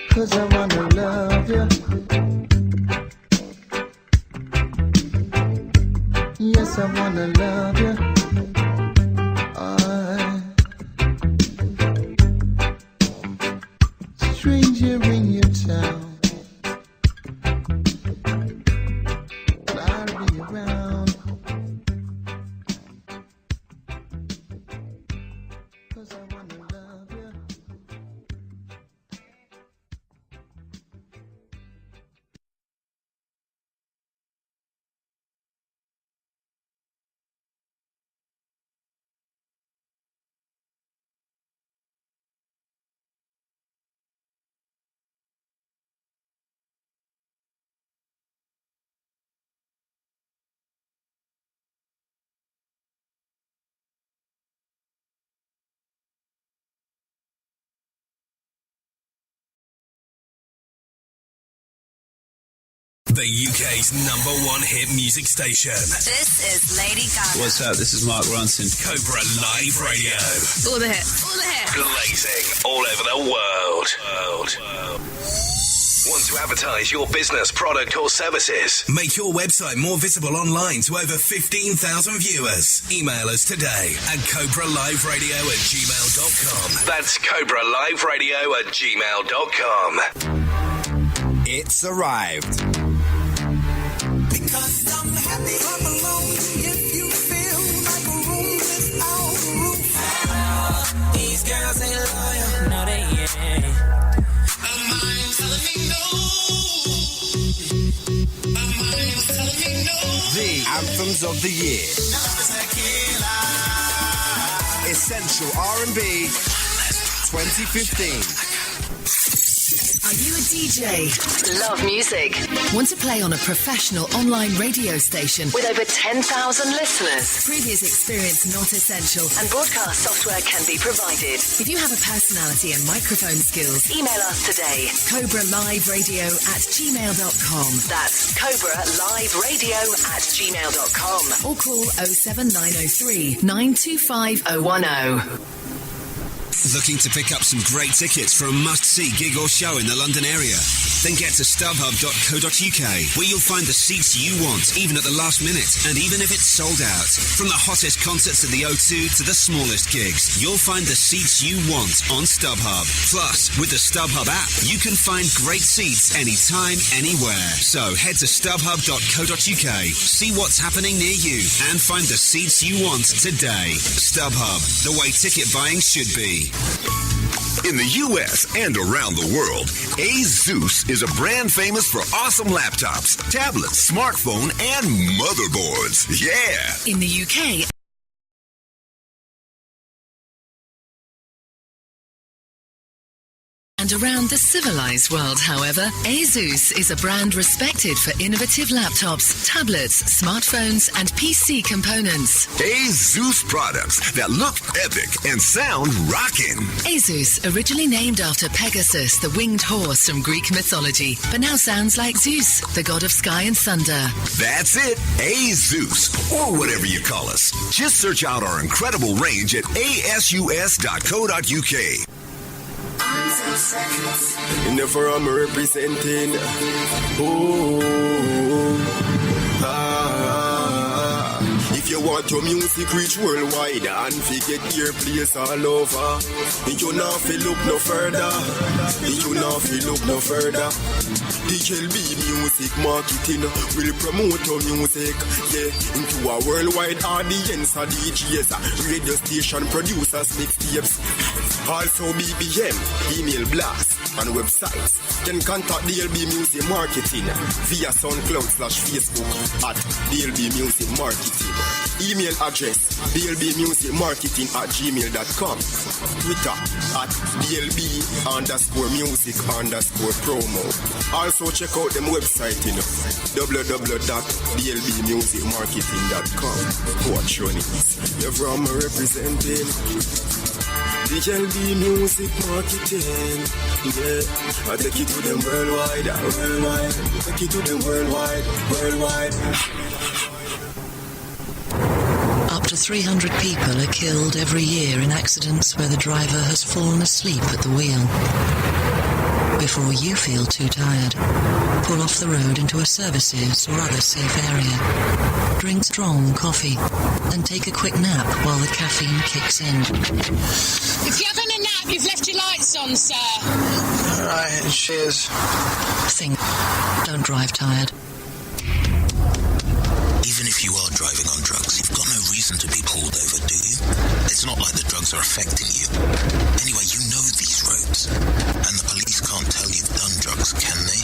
'cause I wanna love you. Yes, I wanna love you. Stranger in your town, I'll be around, 'cause I wanna love you. The UK's #1 hit music station. This is Lady Gaga. What's up? This is Mark Ronson. Cobra Live Radio. All the hits. All the hits. Blazing all over the world. Want to advertise your business, product or services? Make your website more visible online to over 15,000 viewers. Email us today at cobraliveradio@gmail.com. That's cobraliveradio@gmail.com. It's arrived. Because I'm happy I'm alone. If you feel like a room without a roof, these girls ain't loyal. No, they ain't. My mind's telling me no. My mind's telling me no. The anthems of the year. Essential R&B 2015. I Are you a DJ? Love music? Want to play on a professional online radio station with over 10,000 listeners? Previous experience not essential, and broadcast software can be provided. If you have a personality and microphone skills, email us today. CobraLiveRadio@gmail.com. That's CobraLiveRadio@gmail.com. Or call 07903 925 010. Looking to pick up some great tickets for a must-see gig or show in the London area? Then get to stubhub.co.uk, where you'll find the seats you want, even at the last minute, and even if it's sold out. From the hottest concerts at the O2 to the smallest gigs, you'll find the seats you want on StubHub. Plus, with the StubHub app, you can find great seats anytime, anywhere. So head to stubhub.co.uk, see what's happening near you, and find the seats you want today. StubHub, the way ticket buying should be. In the U.S. and around the world, ASUS is a brand famous for awesome laptops, tablets, smartphone, and motherboards. Yeah! In the UK and around the civilized world, however, ASUS is a brand respected for innovative laptops, tablets, smartphones, and PC components. ASUS products that look epic and sound rockin'. ASUS, originally named after Pegasus, the winged horse from Greek mythology, but now sounds like Zeus, the god of sky and thunder. That's it, ASUS, or whatever you call us. Just search out our incredible range at asus.co.uk. Never I'm representing. If you want your music reach worldwide and forget your place all over, you not fi look no further. You not fi look no further. DJLB Music Marketing will promote your music, yeah, into a worldwide audience of DJs, radio station producers, mixtapes. Also BBM, email blast, and websites. Can contact DLB Music Marketing via SoundCloud/Facebook at DLB Music Marketing. Email address dlbmusicmarketing@gmail.com. Twitter at dlb_music_promo. Also check out them website, www.dlbmusicmarketing.com. Watch your needs. Everyone representing DLB Music Marketing. Yeah, I take it to them worldwide. Take it to them worldwide. Up to 300 people are killed every year in accidents where the driver has fallen asleep at the wheel. Before you feel too tired, pull off the road into a services or other safe area. Drink strong coffee and take a quick nap while the caffeine kicks in. If you're having a nap, you've left your lights on, sir. All right, cheers. Think. Don't drive tired. Even if you are driving on drugs, you've got no reason to be pulled over, do you? It's not like the drugs are affecting you. Anyway, you know these roads, and the police can't tell you've done drugs, can they?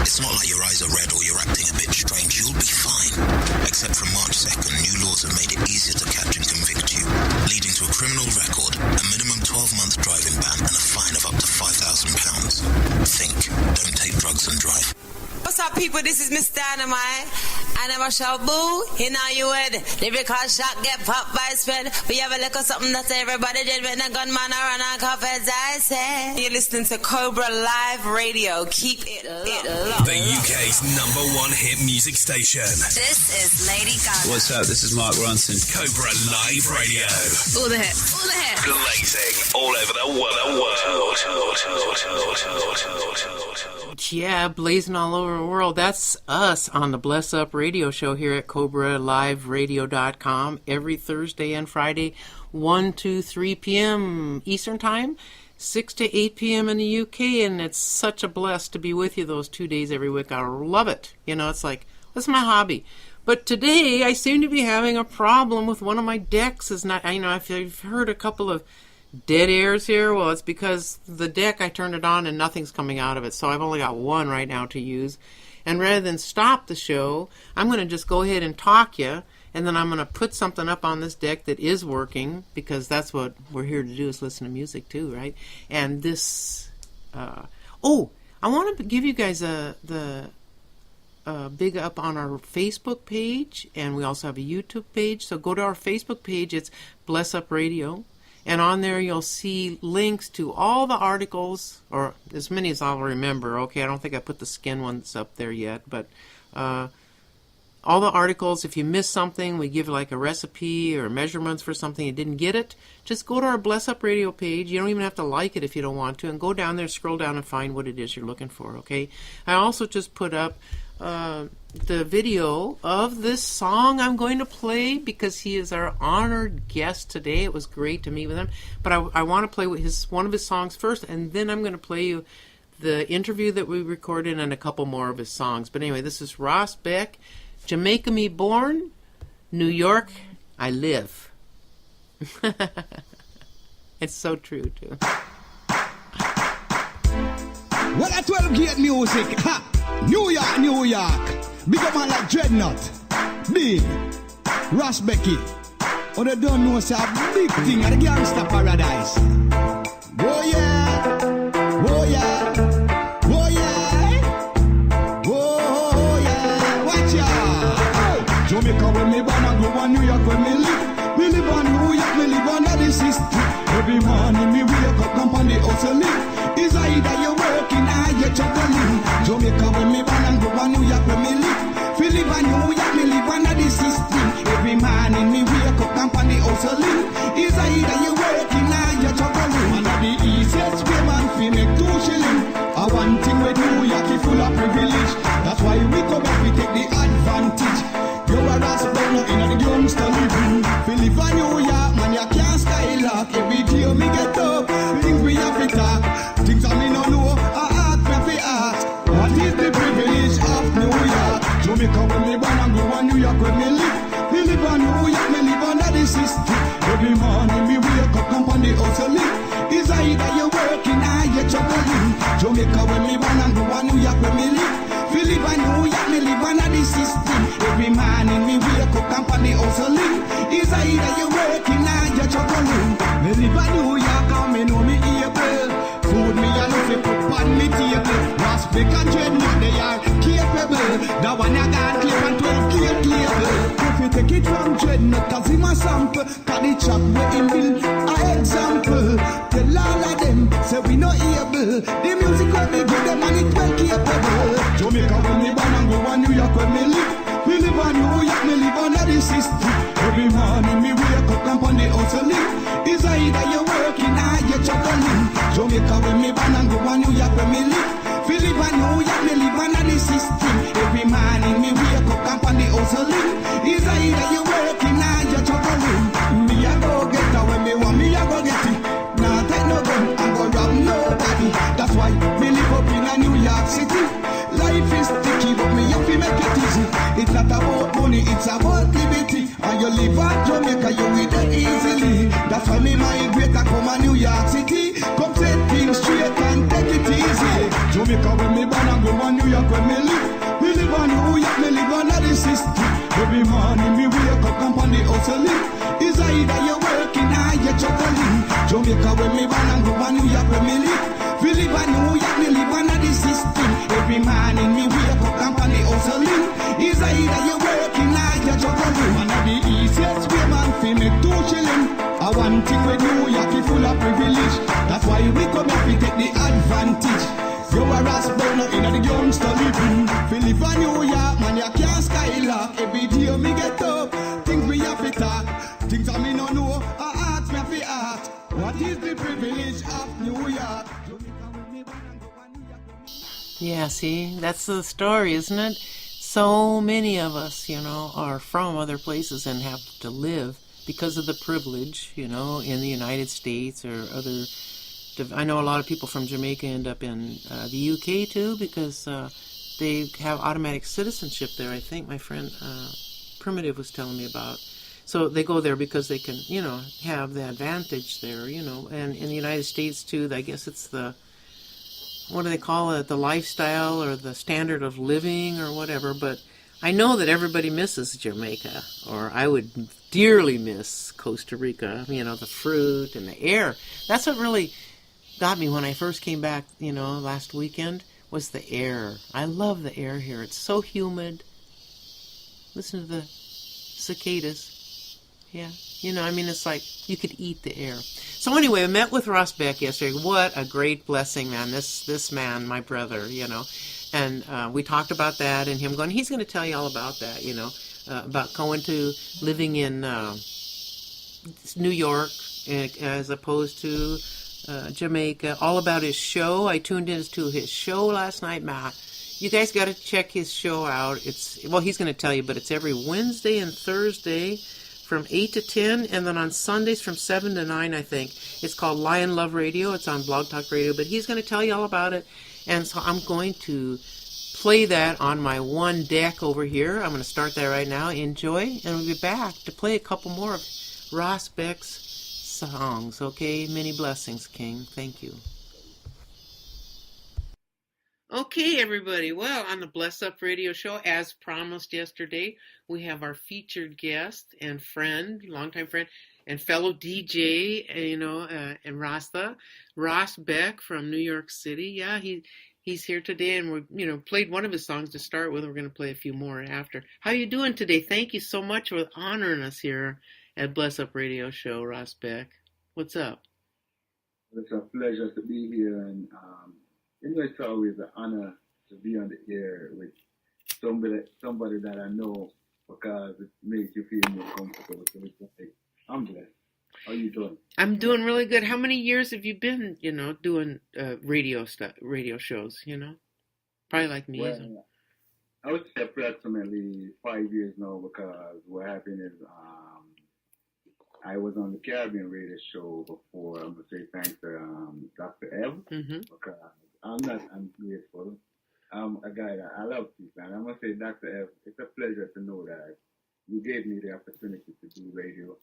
It's not like your eyes are red or you're acting a bit strange. You'll be fine. Except from March 2nd, new laws have made it easier to catch and convict you, leading to a criminal record, a minimum 12-month driving ban, and a fine of up to £5,000. Think. Don't take drugs and drive. What's up, people? This is Miss Dynamite. And I'm a show boo. You know you would. Lyrical shot get popped by spread. We have a look at something that everybody did when the gunman run on cuff, as I said. You're listening to Cobra Live Radio. Keep it locked. The UK's #1 hit music station. This is Lady Gaga. What's up? This is Mark Ronson. Cobra Live Radio. All the hits. All the hits. Blazing all over the world. Yeah, blazing all over the world. That's us on the Bless Up radio show here at CobraLiveRadio.com every Thursday and Friday, 1 to 3 p.m. Eastern Time, 6 to 8 p.m. in the UK, and it's such a bless to be with you those 2 days every week. I love it. You know, it's like, that's my hobby. But today, I seem to be having a problem with one of my decks. Is not, I know, I've heard a couple of dead airs here. Well, it's because the deck, I turned it on and nothing's coming out of it. So I've only got one right now to use. And rather than stop the show, I'm going to just go ahead and talk you. And then I'm going to put something up on this deck that is working, because that's what we're here to do, is listen to music too, right? And this, Oh, I want to give you guys the big up on our Facebook page, and we also have a YouTube page. So go to our Facebook page. It's Bless Up Radio. And on there, you'll see links to all the articles, or as many as I'll remember. Okay, I don't think I put the skin ones up there yet, but all the articles. If you miss something, we give like a recipe or measurements for something you didn't get it. Just go to our Bless Up Radio page. You don't even have to like it if you don't want to, and go down there, scroll down, and find what it is you're looking for. Okay. I also just put up the video of this song I'm going to play because he is our honored guest today. It was great to meet with him, but I want to play one of his songs first, and then I'm going to play you the interview that we recorded and a couple more of his songs. But anyway, this is Ross Beck, Jamaica me born, New York I live. It's so true too. What a 12-gate music, ha! New York, New York. Big up man like Dreadnought, Big, Ross Becky. Oh, they don't know it's a big thing at the gangster paradise. Oh yeah, oh yeah, oh yeah, oh yeah. Watch ya. Jamaica when me born and go on, New York when me live. Me live on New York, me live on the system. Every morning me wake up, come on the hustling. Is either you're working or you're juggling. Jamaica when me born and go on, New York when me live. Feel live on New York, me live under the system. Every morning me wake up, come on the hustling. Is either you're working or you're juggling. One of the easiest way man feel make 2 shilling. One thing with New York is full of privilege. That's why we come back, we take the advantage. You are a spawner in the gangster living. Feel live on New York, man, you can't skylark. Every day me get up, things we have to talk. Things I me no know, I ask me fi ask. What is the privilege of New York? Jamaica when me born and go on, New York when me live. Me live on New York, me live under the system. Every morning me wake up, come on the hustling. Is either you're working or you're juggling. Jamaica when me born and go on, New York when me live. Me live on New York, me live under the system. Every morning me wake up, come on the hustling. Is either you're working or you're juggling. Me live on New York and me know me able. Food me a love it put on me table. Ross Beck and Dreadnought, they are capable. The one I got clip and 12 cable. If you take it from Dreadnought, cause him a sample. Cause the chap where him build a example. Tell all of them, say we no able. The music when me give them and it well capable. Jamaica when me born and go on, New York when me live. Me live on New York, me live under the system. Every morning me wake up, come on the hustling. Is either you're working or you're juggling. Jamaica when me born and go on, New York when me live. Me live on New York, me live under the system. Every morning me wake up, come on the hustling. Is either you're working or you're juggling. Me a go get her when me want, me a go get it. Nah take no gun and go rob nobody. That's why me live up in a New York City. Life is sticky, but me have to make it easy. It's not about money, it's about liberty. And you live at Jamaica, you with it easily. That's why me migrate and come to New York City. Come set things straight and take it easy. Jamaica when me born and go on, New York when me live. Me live on New York, me live under the system. Every morning me wake up, come on the hustling. Is either you're working or you're juggling. Jamaica when me born and go on, New York when me live. We live on New York, me live under the system. Every morning me wake up, come on the hustling. Is either you're working or you're juggling. One of the easiest way man fi make 2 shilling. One thing with New York is full of privilege. That's why we come here, we take the advantage. You are a spawner in the gangster living. We live on New York, man, you can't skylark. Every day me get up, things we have to talk. Things I me no know, I ask me fi ask. What is the privilege of New York? Yeah, see, that's the story, isn't it? So many of us, are from other places and have to live because of the privilege, in the United States or other. I know a lot of people from Jamaica end up in the UK too because they have automatic citizenship there. I think my friend Primitive was telling me about. So they go there because they can, have the advantage there, and in the United States too, I guess it's what do they call it, the lifestyle or the standard of living or whatever, but I know that everybody misses Jamaica, or I would dearly miss Costa Rica, the fruit and the air. That's what really got me when I first came back, last weekend, was the air. I love the air here. It's so humid. Listen to the cicadas. Yeah. It's like you could eat the air. So anyway, I met with Ross Beck yesterday. What a great blessing, man. This man, my brother, And we talked about that and him going, he's going to tell you all about that, about going to living in New York as opposed to Jamaica, all about his show. I tuned into his show last night, Matt. You guys got to check his show out. He's going to tell you, but it's every Wednesday and Thursday from 8 to 10, and then on Sundays from 7 to 9, I think. It's called Lion Love Radio. It's on Blog Talk Radio, but he's going to tell you all about it. And so I'm going to play that on my one deck over here. I'm going to start that right now. Enjoy, and we'll be back to play a couple more of Ross Beck's songs. Okay, many blessings, King. Thank you. Okay, everybody. Well, on the Bless Up Radio Show, as promised yesterday, we have our featured guest and friend, longtime friend, and fellow DJ, and Rasta, Ross Beck from New York City. Yeah, he's here today, and we played one of his songs to start with. We're going to play a few more after. How you doing today? Thank you so much for honoring us here at Bless Up Radio Show, Ross Beck. What's up? It's a pleasure to be here, and it's always an honor to be on the air with somebody that I know, because it makes you feel more comfortable. So it's like, I'm blessed. How you doing? I'm doing really good. How many years have you been, doing radio shows? Probably like me. Well, I would say approximately 5 years now, because what happened is I was on the Caribbean radio show before. I'm going to say thanks to Dr. Ev, because I'm grateful. A guy that I love people, and I'm going to say, Dr. Ev, it's a pleasure to know that you gave me the opportunity to do radio,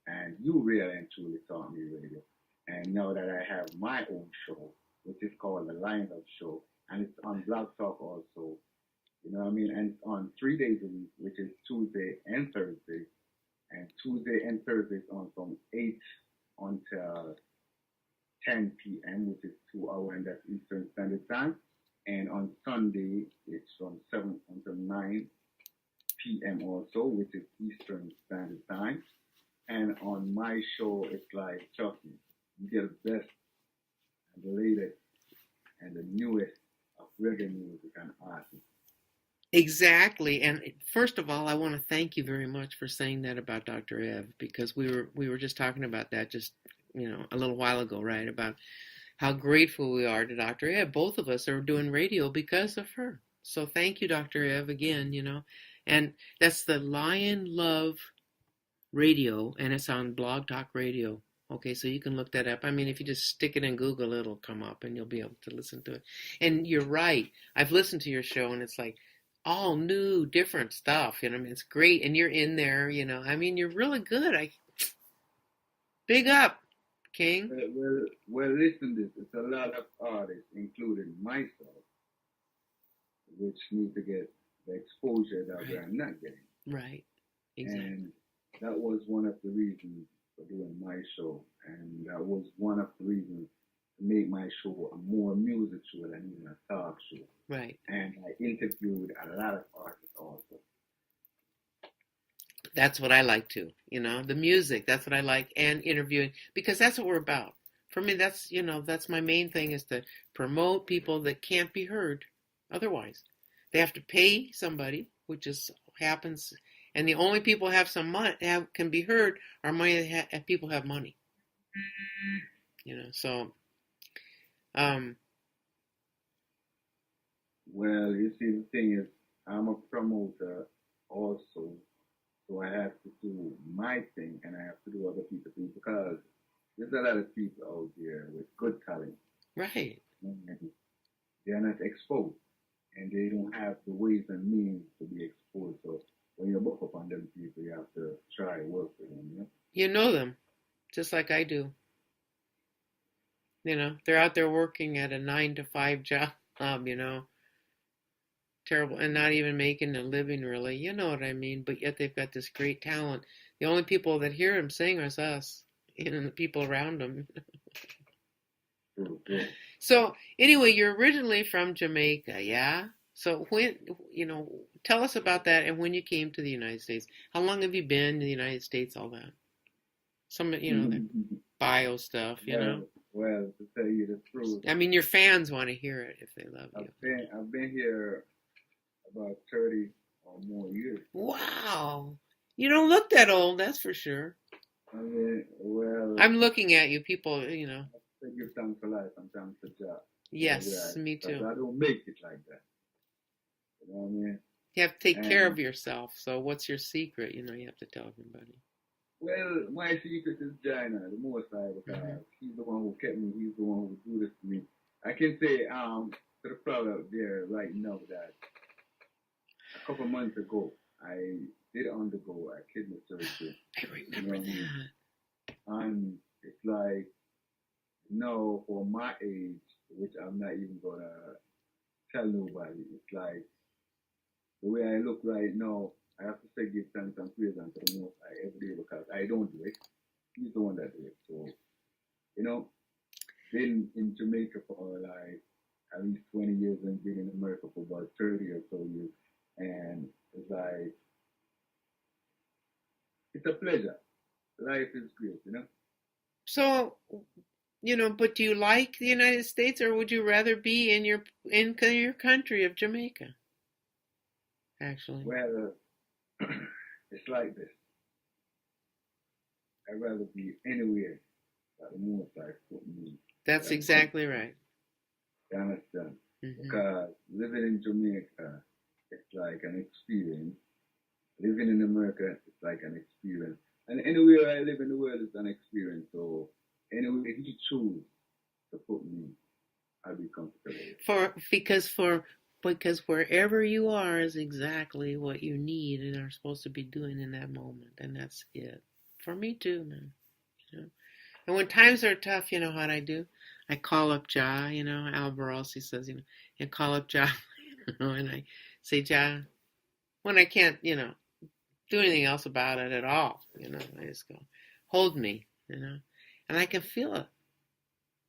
and you really and truly taught me radio. And now that I have my own show, which is called The Lion Love Show, and it's on Blog Talk also, and it's on 3 days a week, which is Tuesday and Thursday. And Tuesday and Thursday is on from 8 until 10 p.m., which is 2 hours, and that's Eastern Standard Time. And on Sunday, it's from 7 until 9 p.m. also, which is Eastern Standard Time. And on my show, it's like, trust me, you get the best and the latest and the newest of reggae music and artists. Exactly. And first of all, I want to thank you very much for saying that about Dr. Ev, because we were just talking about that just, a little while ago, right? About how grateful we are to Dr. Ev. Both of us are doing radio because of her. So thank you, Dr. Ev, again, And that's the Lion Love Radio, and it's on Blog Talk Radio. Okay, so you can look that up. If you just stick it in Google, it'll come up and you'll be able to listen to it. And you're right. I've listened to your show, and it's like all new, different stuff. It's great. And you're in there, you're really good. Big up, King. Well, listen to this. It's a lot of artists, including myself, which need to get the exposure that we're not getting. Right. Exactly. And that was one of the reasons for doing my show. And that was one of the reasons to make my show a more music show than even a talk show. Right. And I interviewed a lot of artists also. That's what I like too, the music, that's what I like, and interviewing, because that's what we're about. For me, that's my main thing, is to promote people that can't be heard otherwise. They have to pay somebody, which happens, and the only people who have some money, can be heard, are people who have money. So, well, you see, the thing is, I'm a promoter also. So I have to do my thing, and I have to do other people's thing, because there's a lot of people out there with good talent. Right. And they're not exposed, and they don't have the ways and means to be exposed. So when you book up on them people, you have to try to work with them. You know them, just like I do. They're out there working at a 9-to-5 job, terrible, and not even making a living, really. You know what I mean? But yet they've got this great talent. The only people that hear them sing is us, and the people around them. So anyway, you're originally from Jamaica, yeah? So when, tell us about that and when you came to the United States. How long have you been in the United States, all that? Some, the bio stuff, Well, to tell you the truth. I mean, your fans want to hear it if they love you. I've been here about 30 or more years. Wow. You don't look that old, that's for sure. I mean, well... I'm looking at you, people, I give thanks for life and thanks for job. Yes, me too. I don't make it like that. You know what I mean? You have to take care of yourself. So what's your secret? You have to tell everybody. Well, my secret is China, the Most High, because he's the one who kept me. He's the one who do this to me. I can say to the fellow out there right now that a couple months ago, I did undergo a kidney surgery. I remember that. And it's like, for my age, which I'm not even going to tell nobody, it's like, the way I look right now, I have to say give thanks and praise unto the Most High every day because I don't do it. He's the one that do it. So, been in Jamaica for like at least 20 years and been in America for about 30 or so years. And it's like, it's a pleasure. Life is great, So, but do you like the United States or would you rather be in your country of Jamaica? Actually. Well, it's like this. I'd rather be anywhere that the Most High put me. That's exactly right. You understand? Because living in Jamaica, it's like an experience. Living in America, it's like an experience. And anywhere I live in the world, it's an experience. So anywhere he chooses to put me, I'll be comfortable. Because wherever you are is exactly what you need and are supposed to be doing in that moment. And that's it. For me too, man. And when times are tough, you know what I do? I call up Ja, Al Barossi says, and call up Ja, and I say, Ja, when I can't, do anything else about it at all, I just go, hold me, and I can feel it.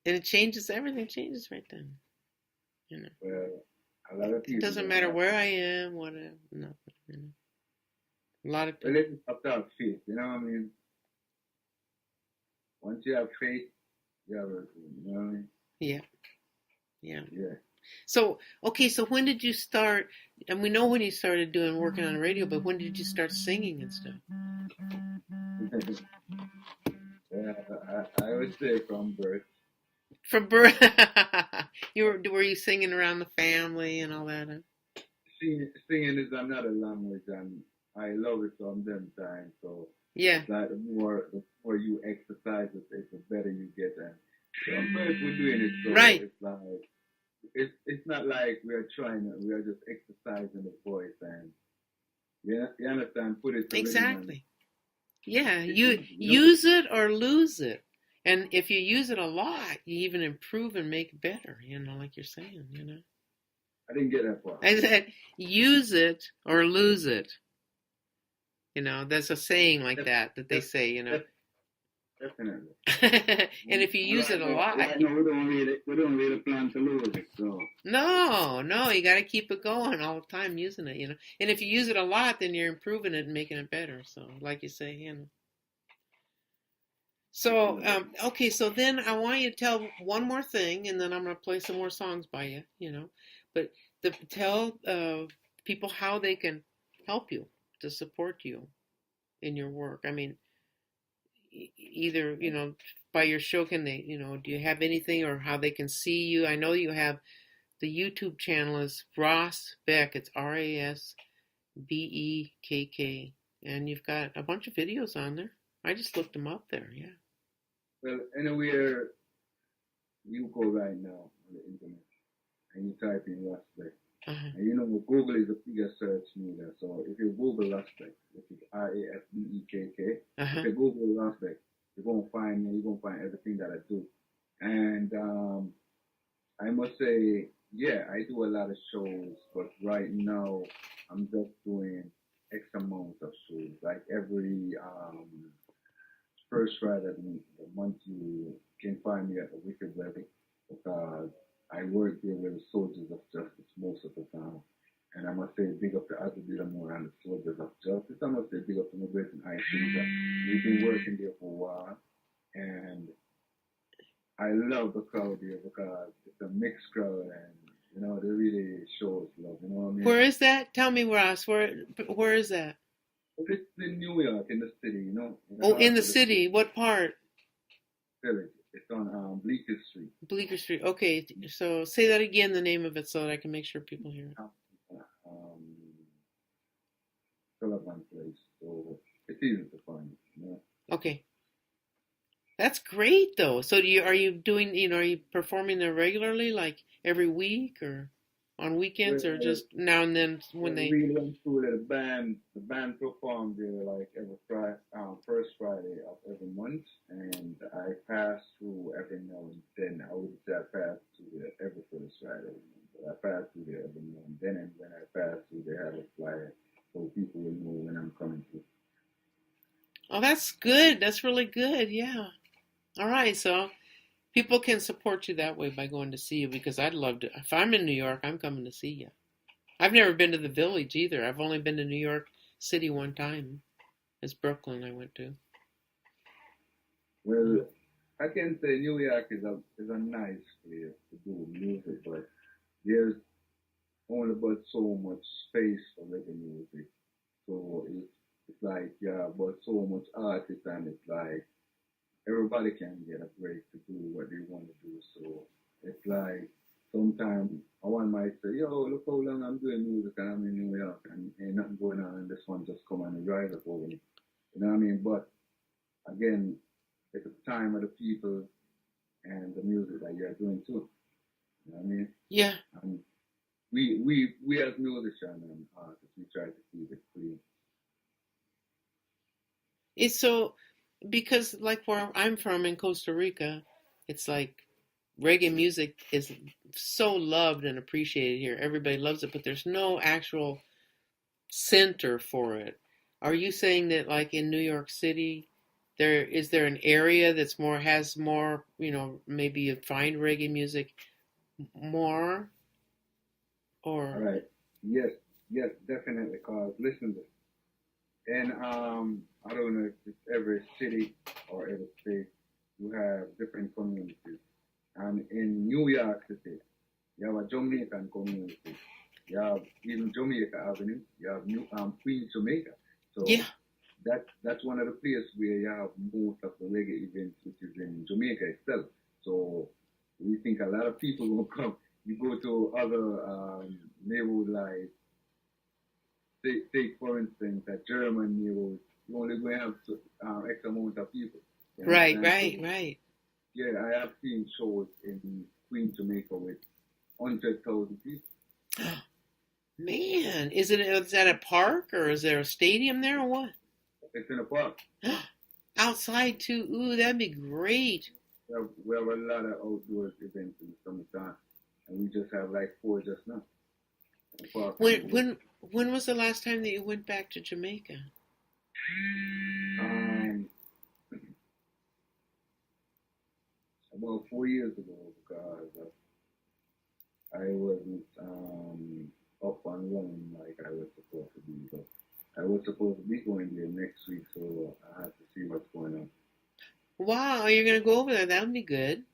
And it changes, everything changes right then, Well, a lot of people... It doesn't matter where I am, whatever, nothing, A lot of people... Well, it's about faith, you know what I mean? Once you have faith, you have everything, you know what I mean? Yeah. Yeah. So, okay, so when did you start, and we know when you started working on the radio, but when did you start singing and stuff? Yeah, I would say from birth. From birth? Were you singing around the family and all that? Huh? Singing is another language, and I love it from them times, so yeah. It's like the more you exercise it, the better you get. And from birth we're doing it, so right. It's like, it's not like we're just exercising the voice, and you understand, put it to exactly. Yeah, you use it or lose it. And if you use it a lot, you even improve and make it better, like you're saying, I didn't get that part. I said, use it or lose it. There's a saying like that they say, Definitely. And if you use it a lot... we don't really plan to lose it, so... No, you got to keep it going all the time using it, And if you use it a lot, then you're improving it and making it better, so, like you say, So, okay, so then I want you to tell one more thing, and then I'm going to play some more songs by you, But tell people how they can help you, to support you in your work. I mean, either, by your show, can they, do you have anything, or how they can see you? I know you have the YouTube channel is RAS BEKK. It's RASBEKK. And you've got a bunch of videos on there. I just looked them up there, yeah. Well, anywhere you go right now on the internet and you type in RAS BEKK, and Google is the biggest search media. So if you Google RAS BEKK, which is RASBEKK, if you Google RAS BEKK, you're gonna find me. You're gonna find everything that I do. And I must say, yeah, I do a lot of shows, but right now I'm just doing X amount of shows. Like every first Friday of the month, you can find me at the Wicked Wedding. because I work there with the soldiers of justice most of the time. And I must say big up to Azabila Moore and the soldiers of justice. I must say big up to my great and I think that we've been working there for a while. And I love the crowd there because it's a mixed crowd and, you know, they really show us love, you know what I mean? Where is that? Tell me, Ross, where is that? It's in New York, in the city, you know. In the city. What part? Village. It's on Bleecker Street. Bleecker Street. Okay, so say that again, the name of it, so that I can make sure people hear it. Sullivan Place. So it's easy to find, you know. Okay. That's great, though. So are you doing, you know, are you performing there regularly, like every week or on weekends, or just now and then when they... We went through the band performed there like every Friday, first Friday of every month, and I pass through every now and then. I would say I pass through there every first Friday, but I pass through there every now and then, and when I pass through, they have a flyer so people will know when I'm coming through. Oh, that's good. That's really good. Yeah. All right. So people can support you that way by going to see you, because I'd love to. If I'm in New York, I'm coming to see you. I've never been to the Village either. I've only been to New York City one time. It's Brooklyn I went to. Well, I can say New York is a nice place to do music, but there's only but so much space for reggae music. So it's like, yeah, but so much artists, and it's like everybody can get a break to do what they want to do. So it's like sometimes one might say, yo, look how long I'm doing music and I'm in New York and ain't nothing going on, and this one just come and rise up over me. You know what I mean? But again, it's the time of the people and the music that you're doing too. You know what I mean? Yeah. And we as musicians and artists, we try to keep it clean. It's so, because like where I'm from in Costa Rica, it's like reggae music is so loved and appreciated here. Everybody loves it, but there's no actual center for it. Are you saying that like in New York City, is there an area that's has more, you know, maybe you find reggae music more? Or all right. Yes, definitely. Cause listen to this. And I don't know if it's every city or every state, you have different communities. And in New York City, you have a Jamaican community. You have even Jamaica Avenue. You have Queens, Jamaica. So yeah, that's one of the places where you have most of the reggae events, which is in Jamaica itself. So we think a lot of people will come. You go to other neighborhood like, take for instance, a German neighborhood, you only going to have X amount of people. Right. Yeah, I have seen shows in Queens, Jamaica with 100,000 people. Man, is that a park, or is there a stadium there, or what? It's in a park. Outside too. Ooh, that'd be great. We have a lot of outdoor events in the summertime, and we just have like 4 just now. When was the last time that you went back to Jamaica? About 4 years ago, because I wasn't up and running like I was supposed to be. But I was supposed to be going there next week, so I have to see what's going on. Wow, you're going to go over there. That would be good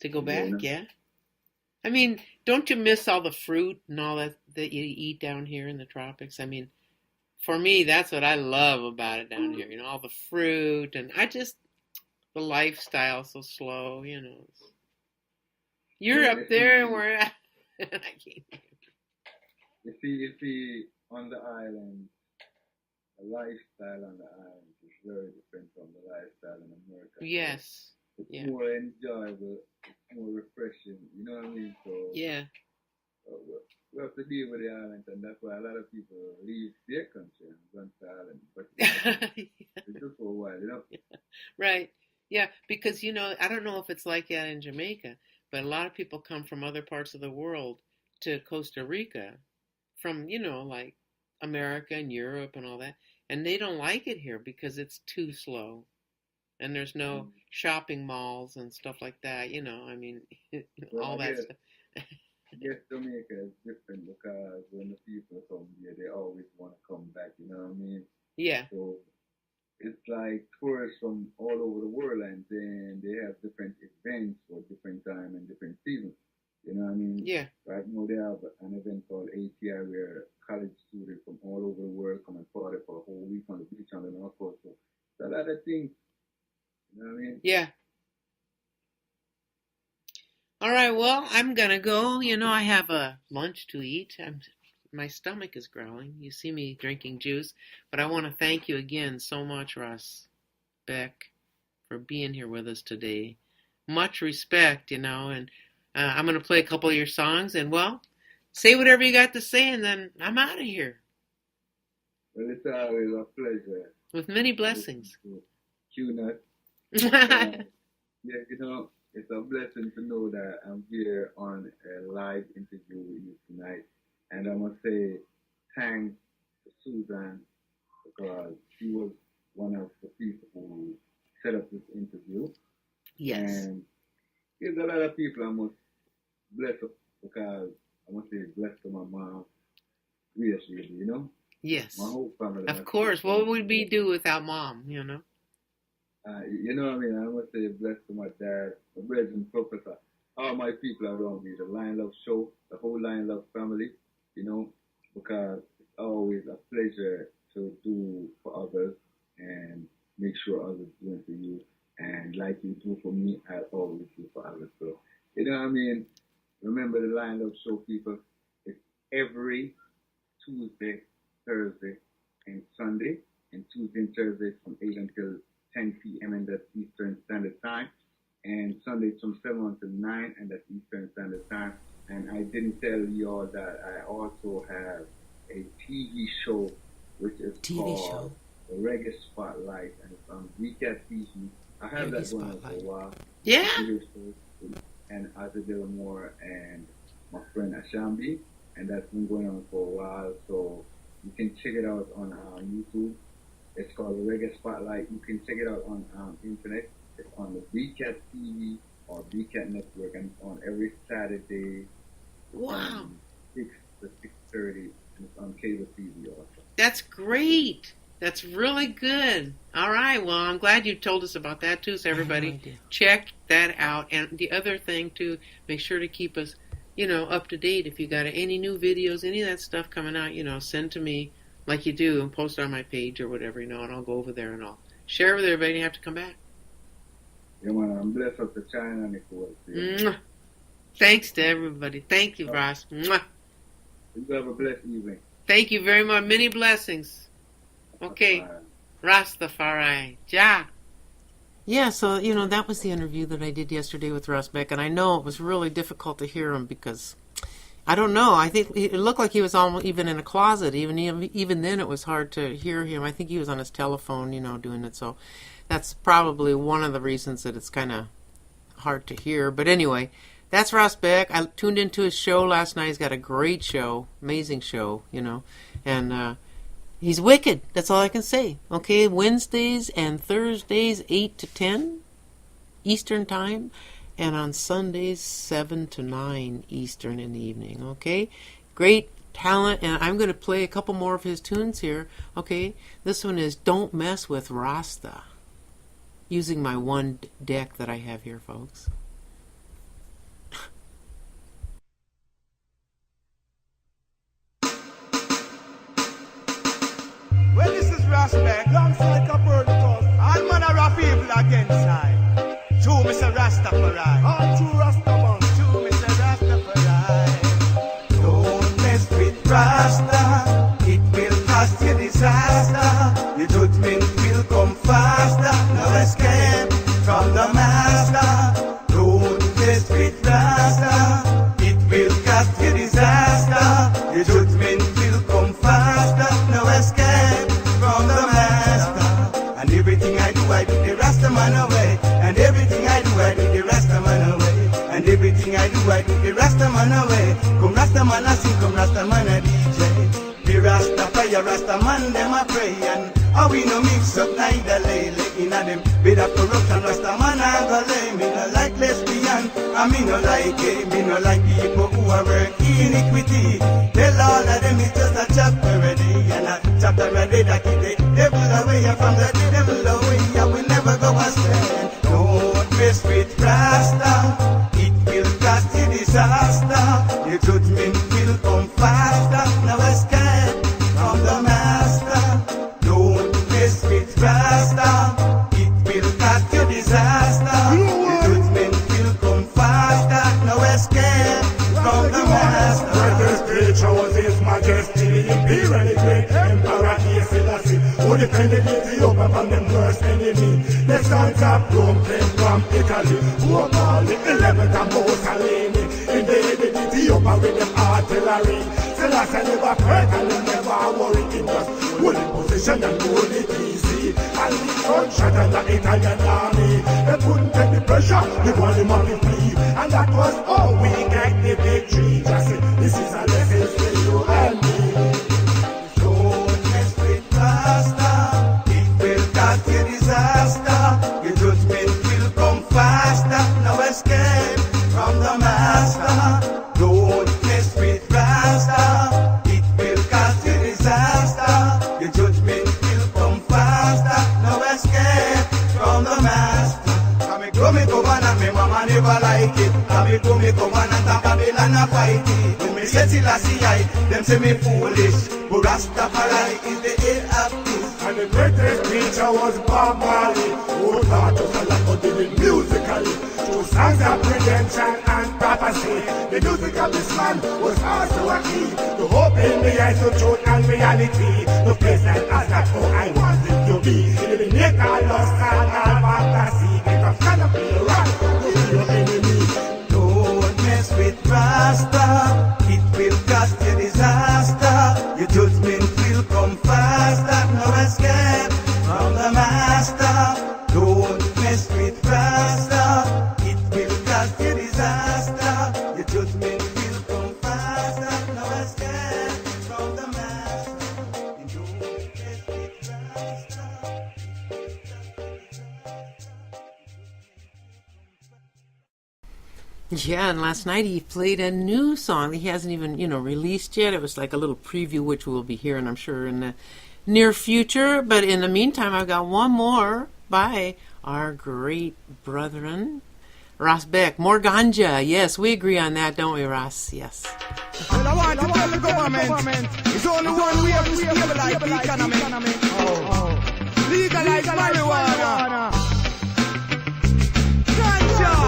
to go back, yeah? I mean, don't you miss all the fruit and all that you eat down here in the tropics? I mean, for me, that's what I love about it down here. You know, all the fruit, and the lifestyle so slow, you know. You're up there and we're at... I can't. You see, on the island, the lifestyle on the island is very different from the lifestyle in America. Yes. It's more enjoyable, it's more refreshing, you know what I mean? So yeah. We have to deal with the island, and that's why a lot of people leave their country and run to the island. But it's just for a while, you know? Yeah. Right. Yeah, because, you know, I don't know if it's like that in Jamaica, but a lot of people come from other parts of the world to Costa Rica from, you know, like America and Europe and all that, and they don't like it here because it's too slow. And there's no shopping malls and stuff like that, you know, I mean, all that stuff. I guess Jamaica is different because when the people come here, they always want to come back, you know what I mean? Yeah. So it's like tourists from all over the world, and then they have different events for different time and different seasons. You know what I mean? Yeah. Right now they have an event called ATI where college students from all over the world come and party for a whole week on the beach on the North Coast. So it's a lot of things. You know what I mean? Yeah. All right, well, I'm going to go. You know, I have a lunch to eat. My stomach is growling. You see me drinking juice. But I want to thank you again so much, Ross Beck, for being here with us today. Much respect, you know, and I'm going to play a couple of your songs. And, well, say whatever you got to say, and then I'm out of here. Well, it's always a pleasure. With many blessings. Q-Nut. Yeah, you know, it's a blessing to know that I'm here on a live interview with you tonight. And I must say thanks to Susan because she was one of the people who set up this interview. Yes. And there's a lot of people I must bless up because I must say bless to my mom. Yes, really, you know? Yes. My whole family. Of course. What would we do without Mom, you know? You know what I mean? I must say bless to my dad, my brother and professor, all my people around me, the Lion Love Show, the whole Lion Love family, you know, because it's always a pleasure to do for others and make sure others do for you. And like you do for me, I always do for others. So, you know what I mean? Remember the Lion Love Show, people. It's every Tuesday, Thursday, and Sunday. And Tuesday and Thursday from 8 until 10 p.m. and that's Eastern Standard Time. And Sunday from 7 until 9 and that's Eastern Standard Time. And I didn't tell you all that I also have a TV show which is called The Reggae Spotlight, and it's on WeCat TV. I have Reggae that going on for a while. Yeah. And Arthur Delamore and my friend Ashambi, and that's been going on for a while. So you can check it out on YouTube. It's called The Reggae Spotlight. You can check it out on internet. It's on the WeCat TV or WeCat Network, and it's on every Saturday. Wow. 6 to 6:30, and it's on cable TV also. That's great. That's really good. All right. Well, I'm glad you told us about that too. So everybody, check that out. And the other thing too, make sure to keep us, you know, up to date. If you got any new videos, any of that stuff coming out, you know, send to me like you do and post on my page or whatever, you know, and I'll go over there and I'll share with everybody. You have to come back. Yeah, man. I'm blessed up to China and Ecuador. Thanks to everybody. Thank you, Ross. Mwah. You have a blessed evening. Thank you very much. Many blessings. Okay. Rastafari. Ja. Yeah, so, you know, that was the interview that I did yesterday with Ross Beck, and I know it was really difficult to hear him because, I don't know, I think it looked like he was almost even in a closet. Even then it was hard to hear him. I think he was on his telephone, you know, doing it, so that's probably one of the reasons that it's kind of hard to hear. But anyway, that's Ross Beck. I tuned into his show last night. He's got a great show, amazing show, you know, and he's wicked. That's all I can say. Okay, Wednesdays and Thursdays, 8 to 10 Eastern Time, and on Sundays, 7 to 9 Eastern in the evening. Okay, great talent, and I'm going to play a couple more of his tunes here. Okay, this one is Don't Mess with Rasta, using my one deck that I have here, folks. Well, this is RAS BEKK, alongside Capernicus. All manner of evil against I. True, Mr. Rastafari. All true Rastaman. True, Mr. Rastafari. Don't mess with Rasta. It will cost you disaster. Your judgment will come faster. No escape from the master. Don't mess with Rasta. It will cost you disaster. Your judgment will come faster. No escape from the master. And everything I do the Rastaman away. And everything I do the Rastaman away. And everything I do the Rastaman away. Come Rastaman a sing, come Rastaman a DJ. The Rastafari, Rastaman them a pray. And And we no mix up neither lately. In a them bit of corruption, Rasta man I go lay. Me no like lesbian, and me no like gay. Me no like people who are working iniquity. Tell all of them it's just a chapter ready. And a chapter ready that keep the devil away. And from the devil away, I will never go astray. Don't mess with Rasta, it will cost you disaster. Your judgment will come faster. Now escape from the master. Don't mess with Rasta, it will cost you disaster. Your judgment will come faster. Now escape from the master. Greatest creature was His Majesty, the imperial great Emperor Selassie, who defended Ethiopia from them worst enemy. The sons of Rome came from Italy, who called the 11th of Mussolini, invaded Ethiopia with them artillery. Selassie never fret and he never worry. It was holding position and hold it easy. And the gunshot and the Italian army, they couldn't take the pressure, they wanted him to flee. And that was how we get the victory. Just say, this is a lesson for you and me. Don't mess with Rasta, it will cost you disaster. Your judgment will come faster. Now escape from the master. Don't mess with Rasta, it will cost you disaster. Your judgment will come faster. Now escape from the master. Me come and me mama never like it. Me come and Babylon a fight it. When me say Selassie, them say me foolish. But Rastafari is the head of truth. And the greatest preacher was Bob Marley, who taught us a lot but did it musically. Through songs of redemption and prophecy. The music of this man was also a key to open the eyes to truth and reality. To place that as not who I wanted to be. Eliminate all lost and all fantasy. Get a stand up in the rock to be your enemy. Don't mess with Rasta, it will cost you disaster. Your judgment will come faster. No escape from the master. Don't mess with Rasta, it will cost you disaster. Your judgment will come faster. No escape from the master. Don't mess with Rasta. Yeah, and last night he played a new song that he hasn't even, released yet. It was like a little preview, which we'll be hearing, I'm sure, in the near future. But in the meantime, I've got one more by our great brethren, RAS BEKK. More ganja. Yes, we agree on that, don't we, Ras? Yes. Well, I want to tell the government, it's only one way to stabilize the economy. Legalize marijuana.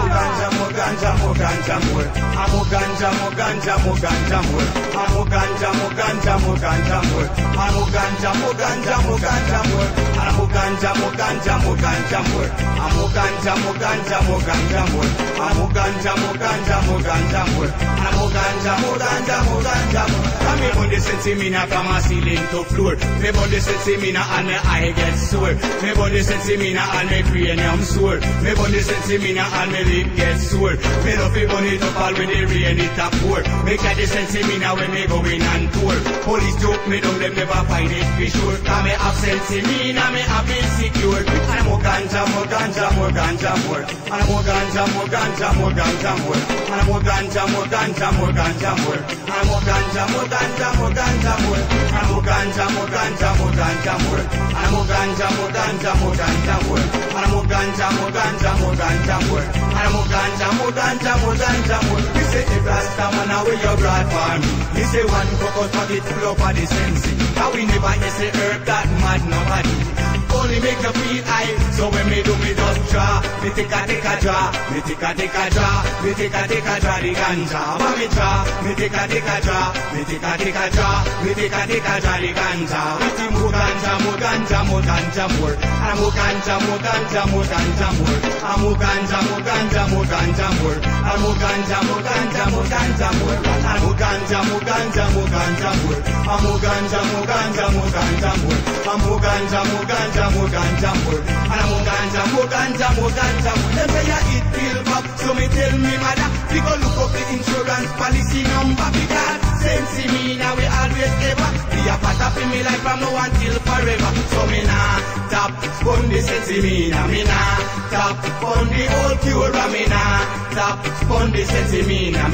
Ganja, more ganja, more ganja, more. Amo ganja, more ganja, more ganja, more. Amo ganja, more ganja, more ganja, more. Amo ganja, more ganja, more ganja, more. Amo ganja, more ganja, more ganja, more. Amo ganja, more ganja, more ganja, more. Amo ganja, more ganja, more ganja, more. Amo ganja, more ganja, more ganja, more. Me on the sense me na from a ceiling to floor. Me on the sense me na and me eye get sore. Me on the sense me na and me cranium sore. Me on the sense me na and me lip get sore. Me no fi burn it up all when the rain it a pour. Me catch the sense me na when me go in and tour. Police joke me down, them never find it for sure. Cause me have sense me na me have been secured. And more ganja, more ganja, more ganja, more. And more ganja, more ganja, more ganja, more. And more ganja, more ganja, more ganja, more. And more ganja, more ganja, more ganja, more. And more ganja, more ganja, more ganja, more. And more ganja, more ganja, more ganja, more. And more ganja, more ganja, more ganja, more. And more ganja, more ganja, more ganja, more. Me say if Rasta man away your broad farm. Me say one coconut pocket full up of the sense. How we never hear say herb that mad nobody. Only make you feel high. So when me do me just draw. Me take a draw. Me take a draw. Me take a draw the ganja. When me draw. Me take a draw. Me take a draw. Me take a draw the ganja. Me see more ganja, more ganja, more ganja, more. And more ganja, more ganja, more ganja, more. And more ganja, more ganja, more ganja, more. And more ganja, more ganja, more ganja, more. And more ganja, more ganja, more ganja, more. And more ganja, more ganja, more ganja, more. And more ganja, more ganja, more ganja, more. And more ganja, more ganja, more ganja. ganja wood. Them say it kill pop, so me tell me mother, we go look up the insurance policy number because sense me now we always ever be a part of me life from now until forever. So me nah top spun the sense me nah top spun the old cure me nah top spun the sense me nah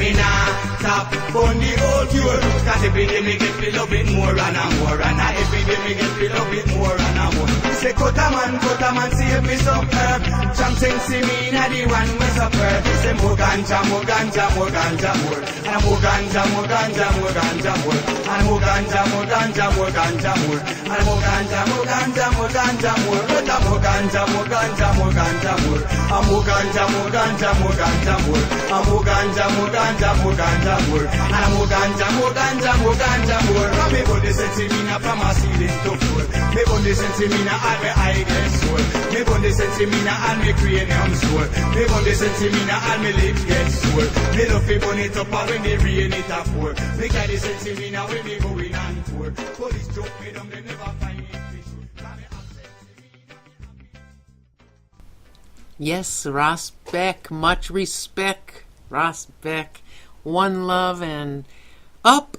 top spun the old cure. Cause every day me get feel a bit more and more and every day me get feel a bit more and more. Me say cut a man save me some herb. Cham sense me nah the one we superb. Me say more ganja more and more ganja more and more ganja more and more ganja more and more ganja more and more ganja more and more ganja more and more ganja more and more ganja more and more ganja more and more ganja more and more ganja more more and more ganja more. Me body sense me na from a ceiling to floor. Me body sense me na all me eye get sore. Me body sense me na all me cranium sore. Me body sense me na all me lip get sore. Me love fi burn it up when me rain it a pour. Me carry sense me na when me going on tour. Police choke me down, they never find me. Yes, RAS BEKK, much respect. RAS BEKK, one love and up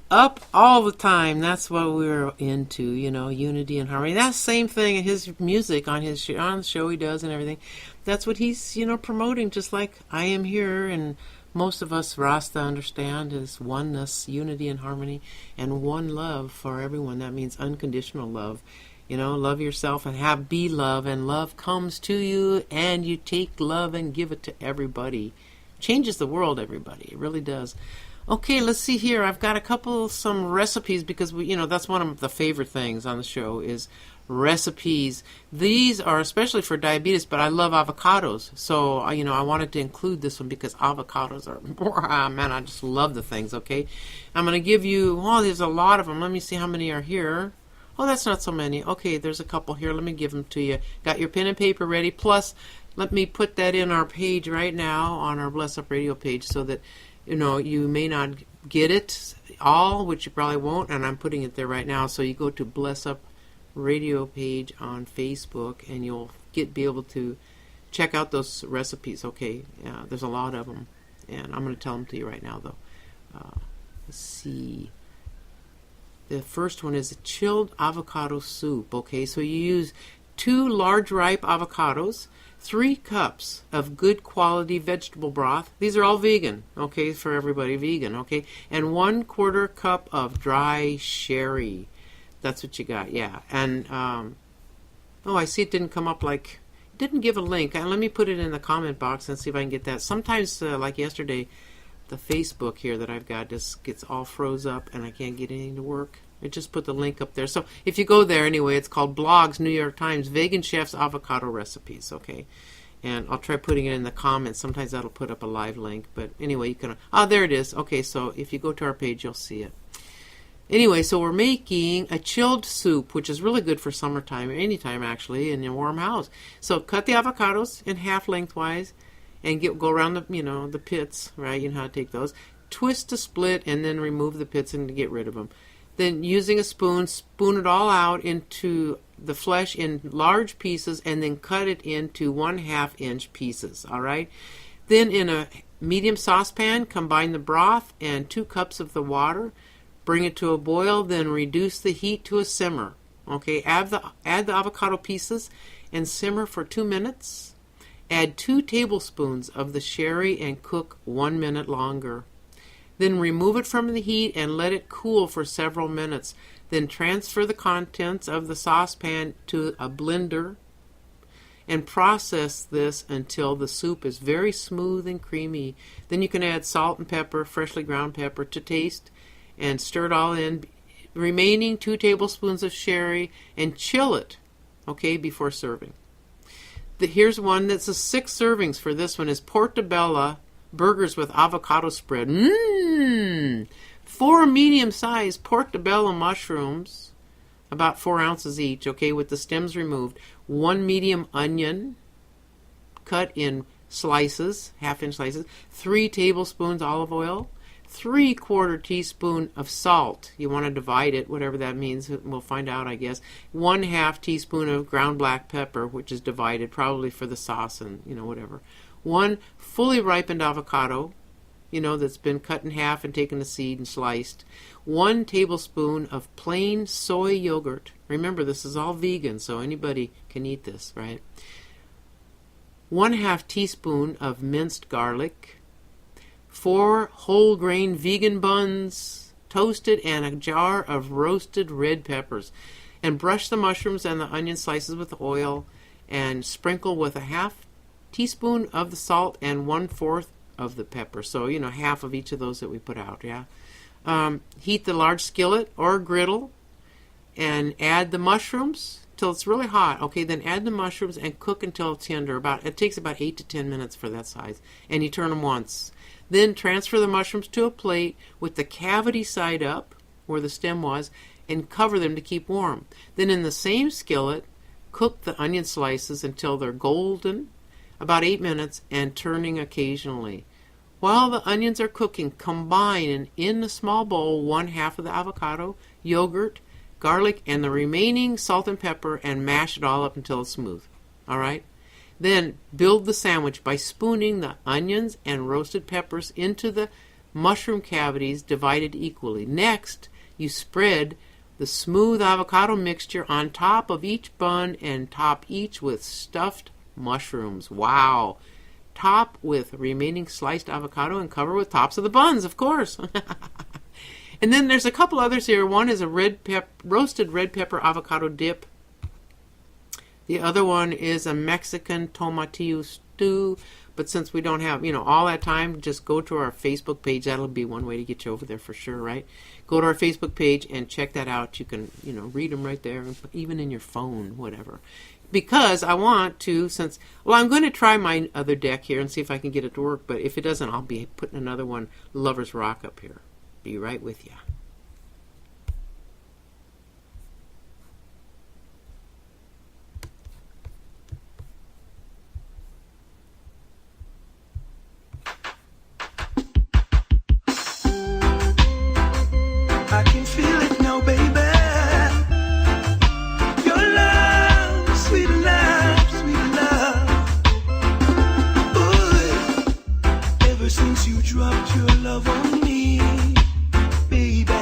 all the time. That's what we're into, unity and harmony. That's the same thing in his music on his on the show he does and everything. That's what he's, promoting, just like I am here, and most of us Rasta understand is oneness, unity and harmony, and one love for everyone. That means unconditional love. Love yourself and be love, and love comes to you, and you take love and give it to everybody. Changes the world, everybody. It really does. Okay, let's see here. I've got some recipes because that's one of the favorite things on the show is recipes. These are especially for diabetes, but I love avocados. So, I wanted to include this one because avocados are, man, I just love the things, okay? I'm going to give you, there's a lot of them. Let me see how many are here. Oh, that's not so many. Okay, there's a couple here. Let me give them to you. Got your pen and paper ready? Plus, let me put that in our page right now on our Bless Up Radio page so that, you may not get it all, which you probably won't, and I'm putting it there right now. So you go to Bless Up Radio page on Facebook, and you'll be able to check out those recipes, okay? There's a lot of them, and I'm going to tell them to you right now, though. Let's see. The first one is a chilled avocado soup. Okay, so you use 2 large ripe avocados, 3 cups of good quality vegetable broth. These are all vegan, okay, for everybody, vegan, okay, and 1/4 cup of dry sherry. That's what you got, yeah. And I see it didn't come up didn't give a link. Let me put it in the comment box and see if I can get that. Sometimes, like yesterday, the Facebook here that I've got just gets all froze up and I can't get anything to work. I just put the link up there. So if you go there anyway, it's called Blogs New York Times Vegan Chef's Avocado Recipes, okay? And I'll try putting it in the comments. Sometimes that'll put up a live link. But anyway, you can... there it is. Okay, so if you go to our page, you'll see it. Anyway, so we're making a chilled soup, which is really good for summertime, or anytime actually, in a warm house. So cut the avocados in half lengthwise. And go around the pits, right? You know how to take those. Twist to split and then remove the pits and get rid of them. Then using a spoon it all out into the flesh in large pieces and then cut it into 1/2 inch pieces, all right? Then in a medium saucepan, combine the broth and 2 cups of the water. Bring it to a boil, then reduce the heat to a simmer. Okay, add the avocado pieces and simmer for 2 minutes. Add 2 tablespoons of the sherry and cook 1 minute longer. Then remove it from the heat and let it cool for several minutes. Then transfer the contents of the saucepan to a blender and process this until the soup is very smooth and creamy. Then you can add salt and pepper, freshly ground pepper to taste, and stir it all in. Remaining 2 tablespoons of sherry and chill it, okay, before serving. Here's one that's 6 servings for this one is portobello burgers with avocado spread. 4 medium-sized portobello mushrooms, about 4 ounces each, okay, with the stems removed. 1 medium onion, cut in slices, 1/2 inch slices. 3 tablespoons olive oil. 3/4 teaspoon of salt. You want to divide it, whatever that means. We'll find out, I guess. 1/2 teaspoon of ground black pepper, which is divided, probably for the sauce and, whatever. 1 fully ripened avocado, that's been cut in half and taken the seed and sliced. 1 tablespoon of plain soy yogurt. Remember, this is all vegan, so anybody can eat this, right? 1/2 teaspoon of minced garlic. 4 whole grain vegan buns, toasted, and a jar of roasted red peppers. And brush the mushrooms and the onion slices with oil and sprinkle with 1/2 teaspoon of the salt and 1/4 of the pepper. So, half of each of those that we put out, yeah. Heat the large skillet or griddle and add the mushrooms till it's really hot. Okay, then add the mushrooms and cook until tender. It takes about 8 to 10 minutes for that size. And you turn them once. Then transfer the mushrooms to a plate with the cavity side up, where the stem was, and cover them to keep warm. Then in the same skillet, cook the onion slices until they're golden, about 8 minutes, and turning occasionally. While the onions are cooking, combine in a small bowl 1/2 of the avocado, yogurt, garlic, and the remaining salt and pepper, and mash it all up until it's smooth. All right? Then build the sandwich by spooning the onions and roasted peppers into the mushroom cavities divided equally. Next, you spread the smooth avocado mixture on top of each bun and top each with stuffed mushrooms. Wow! Top with remaining sliced avocado and cover with tops of the buns, of course. And then there's a couple others here. One is a roasted red pepper avocado dip. The other one is a Mexican tomatillo stew. But since we don't have, all that time, just go to our Facebook page. That'll be one way to get you over there for sure, right? Go to our Facebook page and check that out. You can, read them right there, even in your phone, whatever. Because I want to, I'm going to try my other deck here and see if I can get it to work. But if it doesn't, I'll be putting another one, Lover's Rock, up here. Be right with you. I can feel it now, baby. Your love, sweet love, sweet love. Ooh, ever since you dropped your love on me, baby,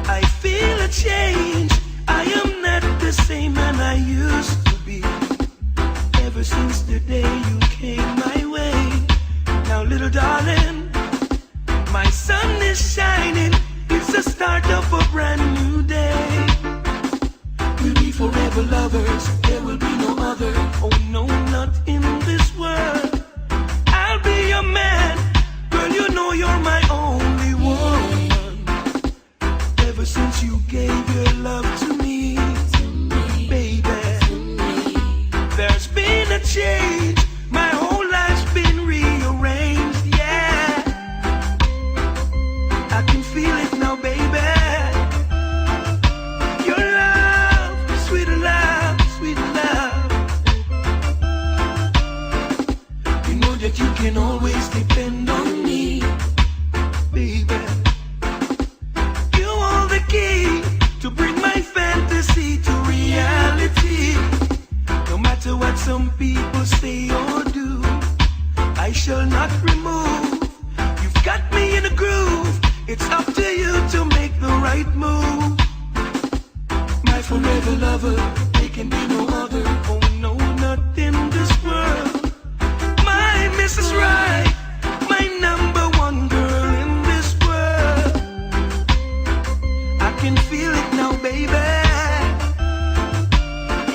I feel a change. I am not the same man I used to be. Ever since the day you came my way. Now, little darling, my sun is shining. It's the start of a brand new day. We'll be forever lovers. There will be no other. Oh no, not in this world. I'll be your man. Girl, you know you're my only one. Ever since you gave your love to me, baby, there's been a change. My whole life's been rearranged, yeah. I can feel it now, baby. Your love, sweet love, sweet love. You know that you can always depend on me, baby. You hold the key to bring my fantasy to reality. No matter what some people say or do, I shall not remove. You've got me in a groove. It's up to you to make the right move. My forever lover, there can be no other. Oh no, not in this world. My Mrs. Right, my number one girl in this world. I can feel it now, baby.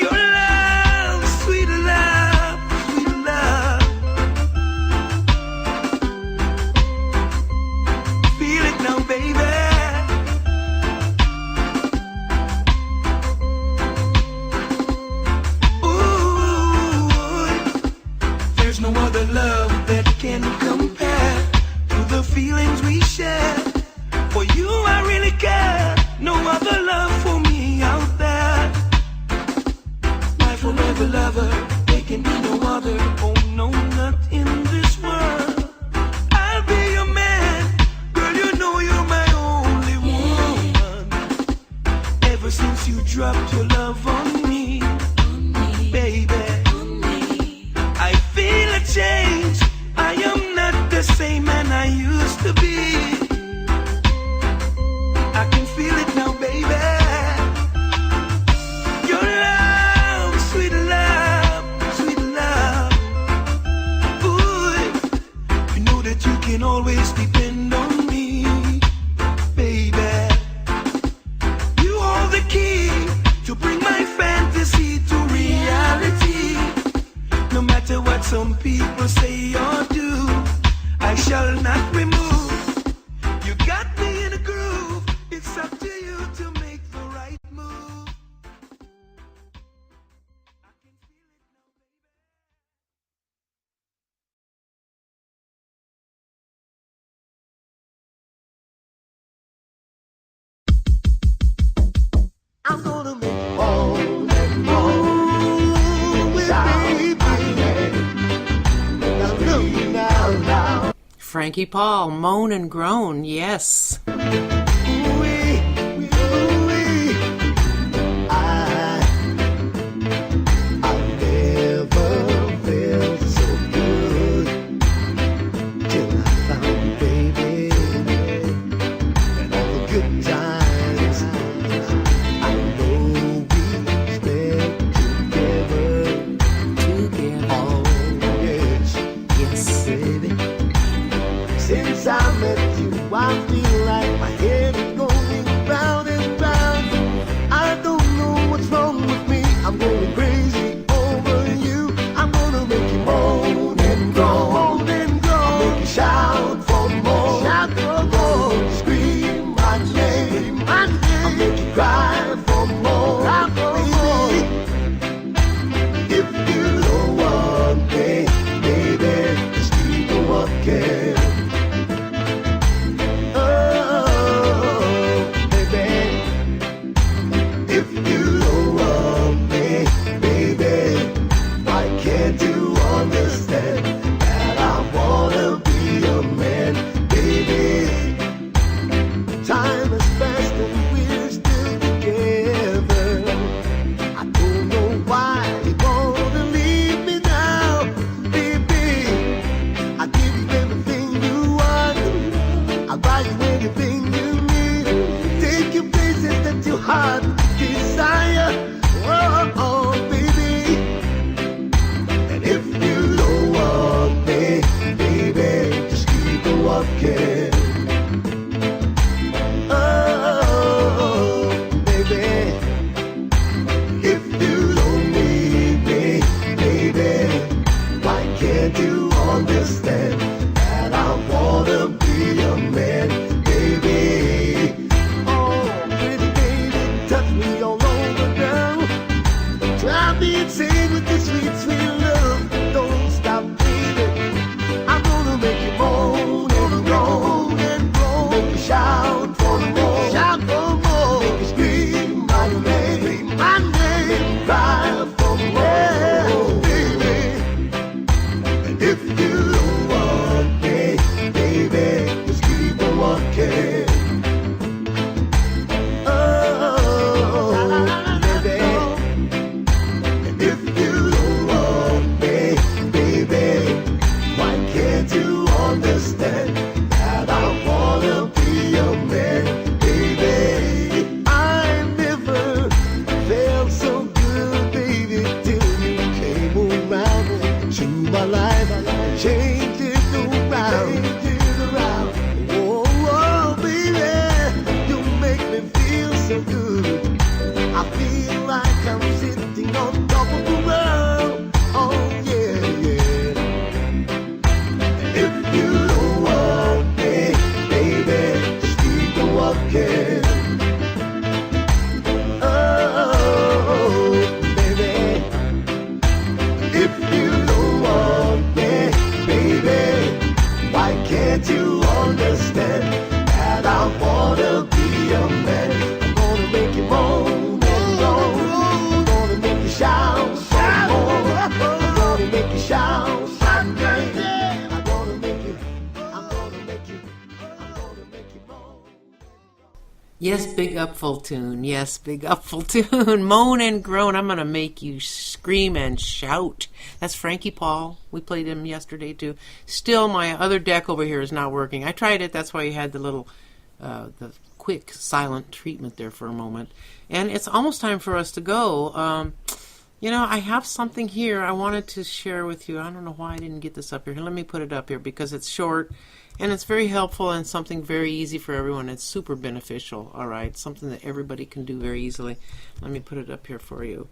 Your love, sweet love, sweet love. Feel it now, baby. Ooh, there's no other love that can compare to the feelings we share. For you I really care. No other love for me out there. My forever lover, there can be no other. Oh no, not in this world. I'll be your man. dropped your love on me, baby. I feel a change. I am not the same man I used to be. I can feel it now, baby. Your love, sweet love, sweet love. Boy, you know that you can always depend on me, baby. You hold the key to bring my fantasy to reality. No matter what some people say or do, I shall not remove. You got me in a groove. It's up to you to make the right move. I'm gonna make it on and on with baby. Now look now. Frankie Paul, Moan and Groan, yes. Since I met you, I feel like my head is going round and round. I don't know what's wrong with me. I'm going crazy over you. I'm gonna make you moan and groan, make you shout for more, scream my name, I'll make you cry for more, baby. If you don't want me, baby, just keep on walking. Heart desire, oh baby. And if you don't want me, baby, just keep on walking. Oh baby, if you don't need me, baby, why can't you understand that I wanna be a man, baby? Touch me all over now. Drive me insane with this sweet, sweet love. Don't stop, baby. I'm gonna make you moan and groan and groan. Make you shout for more, shout for more. Make you scream my name, cry for more, baby. And if you don't want me, baby, just keep on walking. Change it around. Oh, oh, baby, you make me feel so good. I feel like I'm sitting on top of the world. Oh, yeah, yeah. If you don't want me, baby, just keep on walking. Oh, baby, if you don't want me, baby, Yes, big upful tune. Yes, big upful tune. Moan and groan. I'm going to make you scream and shout. That's Frankie Paul. We played him yesterday too. Still, my other deck over here is not working. I tried it. That's why you had the little, the quick silent treatment there for a moment. And it's almost time for us to go. You know, I have something here I wanted to share with you. I don't know why I didn't get this up here. Let me put it up here because it's short. And it's very helpful and something very easy for everyone. It's super beneficial, all right? Something that everybody can do very easily. Let me put it up here for you.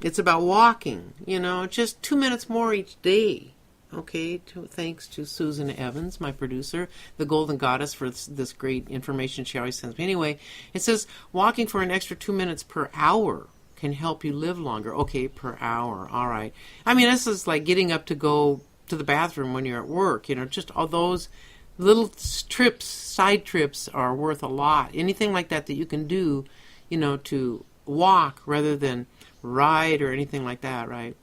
It's about walking, you know, just 2 minutes more each day. Okay, thanks to Susan Evans, my producer, the Golden Goddess, for this great information she always sends me. Anyway, it says walking for an extra 2 minutes per hour can help you live longer. Okay, per hour, all right. I mean, this is like getting up to go to the bathroom when you're at work, you know, just all those little trips, side trips are worth a lot. Anything like that that you can do, you know, to walk rather than ride or anything like that, right?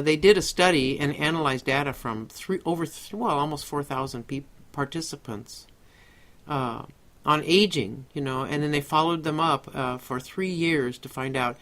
They did a study and analyzed data from almost 4,000 participants on aging, you know, and then they followed them up for 3 years to find out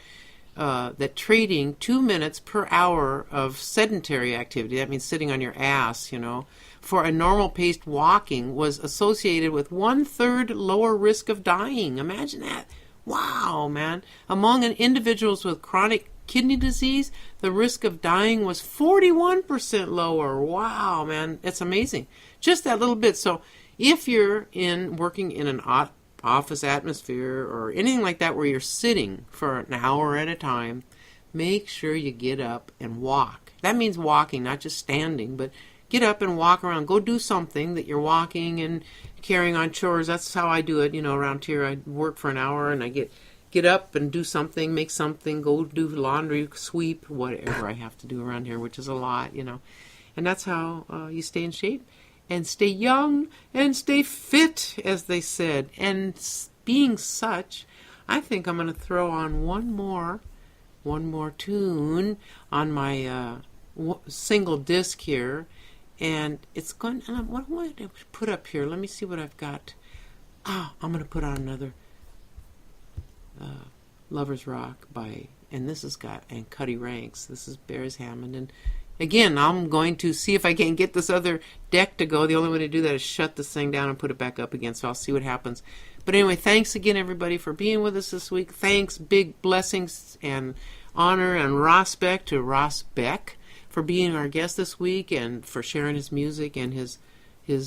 that trading 2 minutes per hour of sedentary activity, that means sitting on your ass, you know, for a normal paced walking was associated with 1/3 lower risk of dying. Imagine that. Wow, man. Among individuals with chronic kidney disease, the risk of dying was 41% lower. Wow, man. It's amazing. Just that little bit. So if you're working in an office atmosphere or anything like that where you're sitting for an hour at a time, make sure you get up and walk. That means walking, not just standing, but get up and walk around. Go do something that you're walking and carrying on chores. That's how I do it, you know, around here. I work for an hour and I get up and do something, make something, go do laundry, sweep, whatever I have to do around here, which is a lot, you know. And that's how you stay in shape. And stay young and stay fit, as they said. And being such, I think I'm going to throw on one more tune on my single disc here, and it's going. What did I put up here? Let me see what I've got. I'm going to put on another Lovers Rock and this has got Cuddy Ranks. This is Bears Hammond, and again, I'm going to see if I can get this other deck to go. The only way to do that is shut this thing down and put it back up again, so I'll see what happens. But anyway, thanks again, everybody, for being with us this week. Thanks, big blessings and honor and respect to RAS BEKK for being our guest this week and for sharing his music and his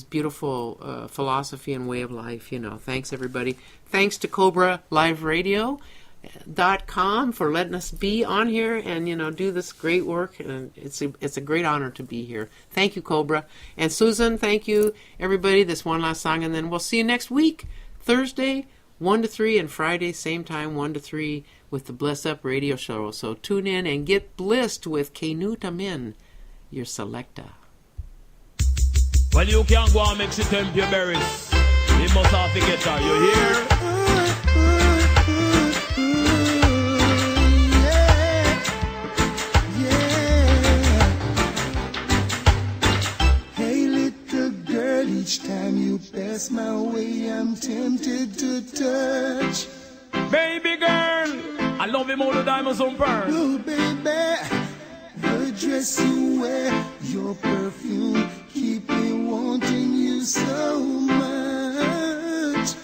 beautiful philosophy and way of life. You know, thanks, everybody. Thanks to Cobra Live Radio.com for letting us be on here and, you know, do this great work, and it's a great honor to be here. Thank you, Cobra. And Susan, thank you, everybody. This one last song, and then we'll see you next week, Thursday 1 to 3, and Friday same time 1 to 3 with the Bless Up Radio Show. So tune in and get blessed with Kenuta Min, your selector. Well, you can't go and mix it temp your berries. You must have to get her, you hear? Each time you pass my way, I'm tempted to touch. Baby girl, I love him all the diamonds on pearl. Oh, baby, the dress you wear, your perfume, keep me wanting you so much.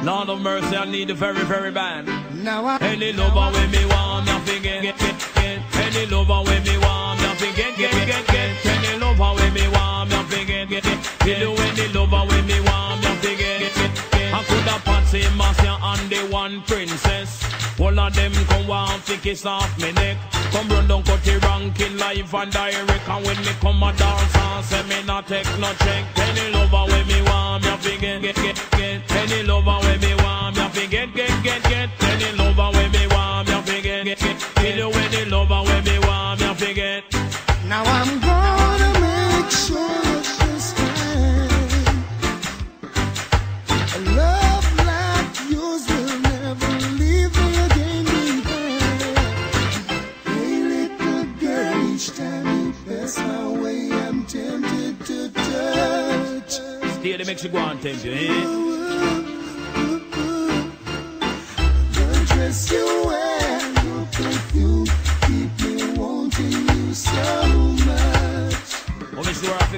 Lord of mercy, I need the very, very bad. Now any lover with me want, me forget, get. Any lover with me want, me forget, get. Any lover with me want, me forget, get. You any lover with me want, me forget, get. I could have Patsy, Marcia, and the one princess. All of them come want to kiss off me neck. Come run down, cut the ranking live and direct. And when me come a dance and say me not take no check. Any lover with me want, me forget, get. Any lover with me want, me forget, get. Any lover with me want, me forget, get. You any lover with me want, me forget. Now I'm gonna make sure this time a love like yours will never leave me again. Hey, little girl, each time you pass my way, I'm tempted to touch. Stay there, make you go and tempt you, eh?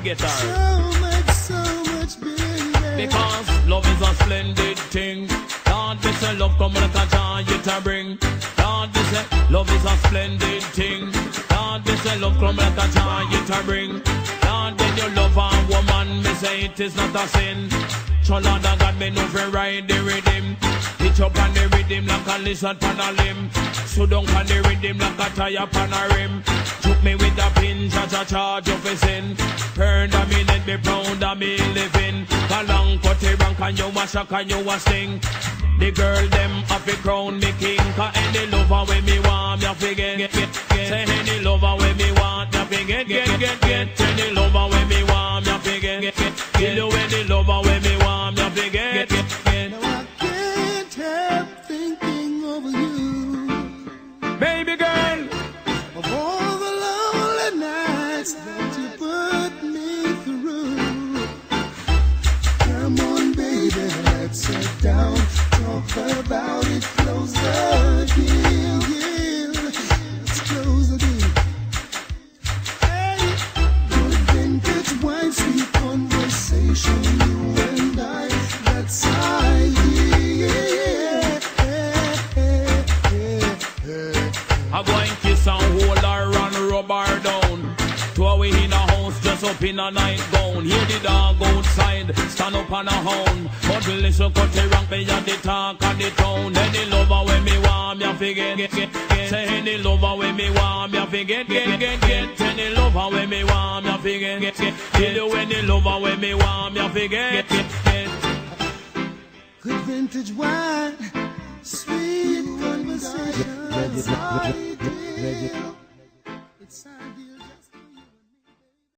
forget her. So much, baby. Because love is a splendid thing. Lord, we say love come like a joy it a bring. Lord, we say love is a splendid thing. Lord, we say love come like a joy it a bring. Lord, when you love a woman, me say it is not a sin. So Lord, I got me no free ride the rhythm. Hitch up on the rhythm like a lizard on a limb. So down on the rhythm like a tire on a rim. Took me with a pin, charge of a sin. Heard of me, let me proud of me living. Along cut a rank and you a shock and you a sting. The girl them have to crown me king. Cause any lover when me want me have to get. Say any lover when me want me have to get. Any lover when me want me have to get. Kill you any lover when me want me have to get. Now I can't help thinking of you, baby girl. Of all the lonely nights that you put me through. Come on, baby, let's sit down. Talk about it, close the deal. Let's close the deal. Hey, good vintage wine, sweet conversation, you and I, that's I go and kiss and hold her and rub her down. Two away in a house, just up in a night gown. Hear the dog outside, stand up on a hound. But we listen cut the rank, me and the talk of the town. Any lover when me want, me a forget. Say any lover when me want, me a forget. Any lover when me want, me a forget. Tell you any lover when me want, me a forget. good vintage wine, sweet conversation. It's ideal. It's ideal.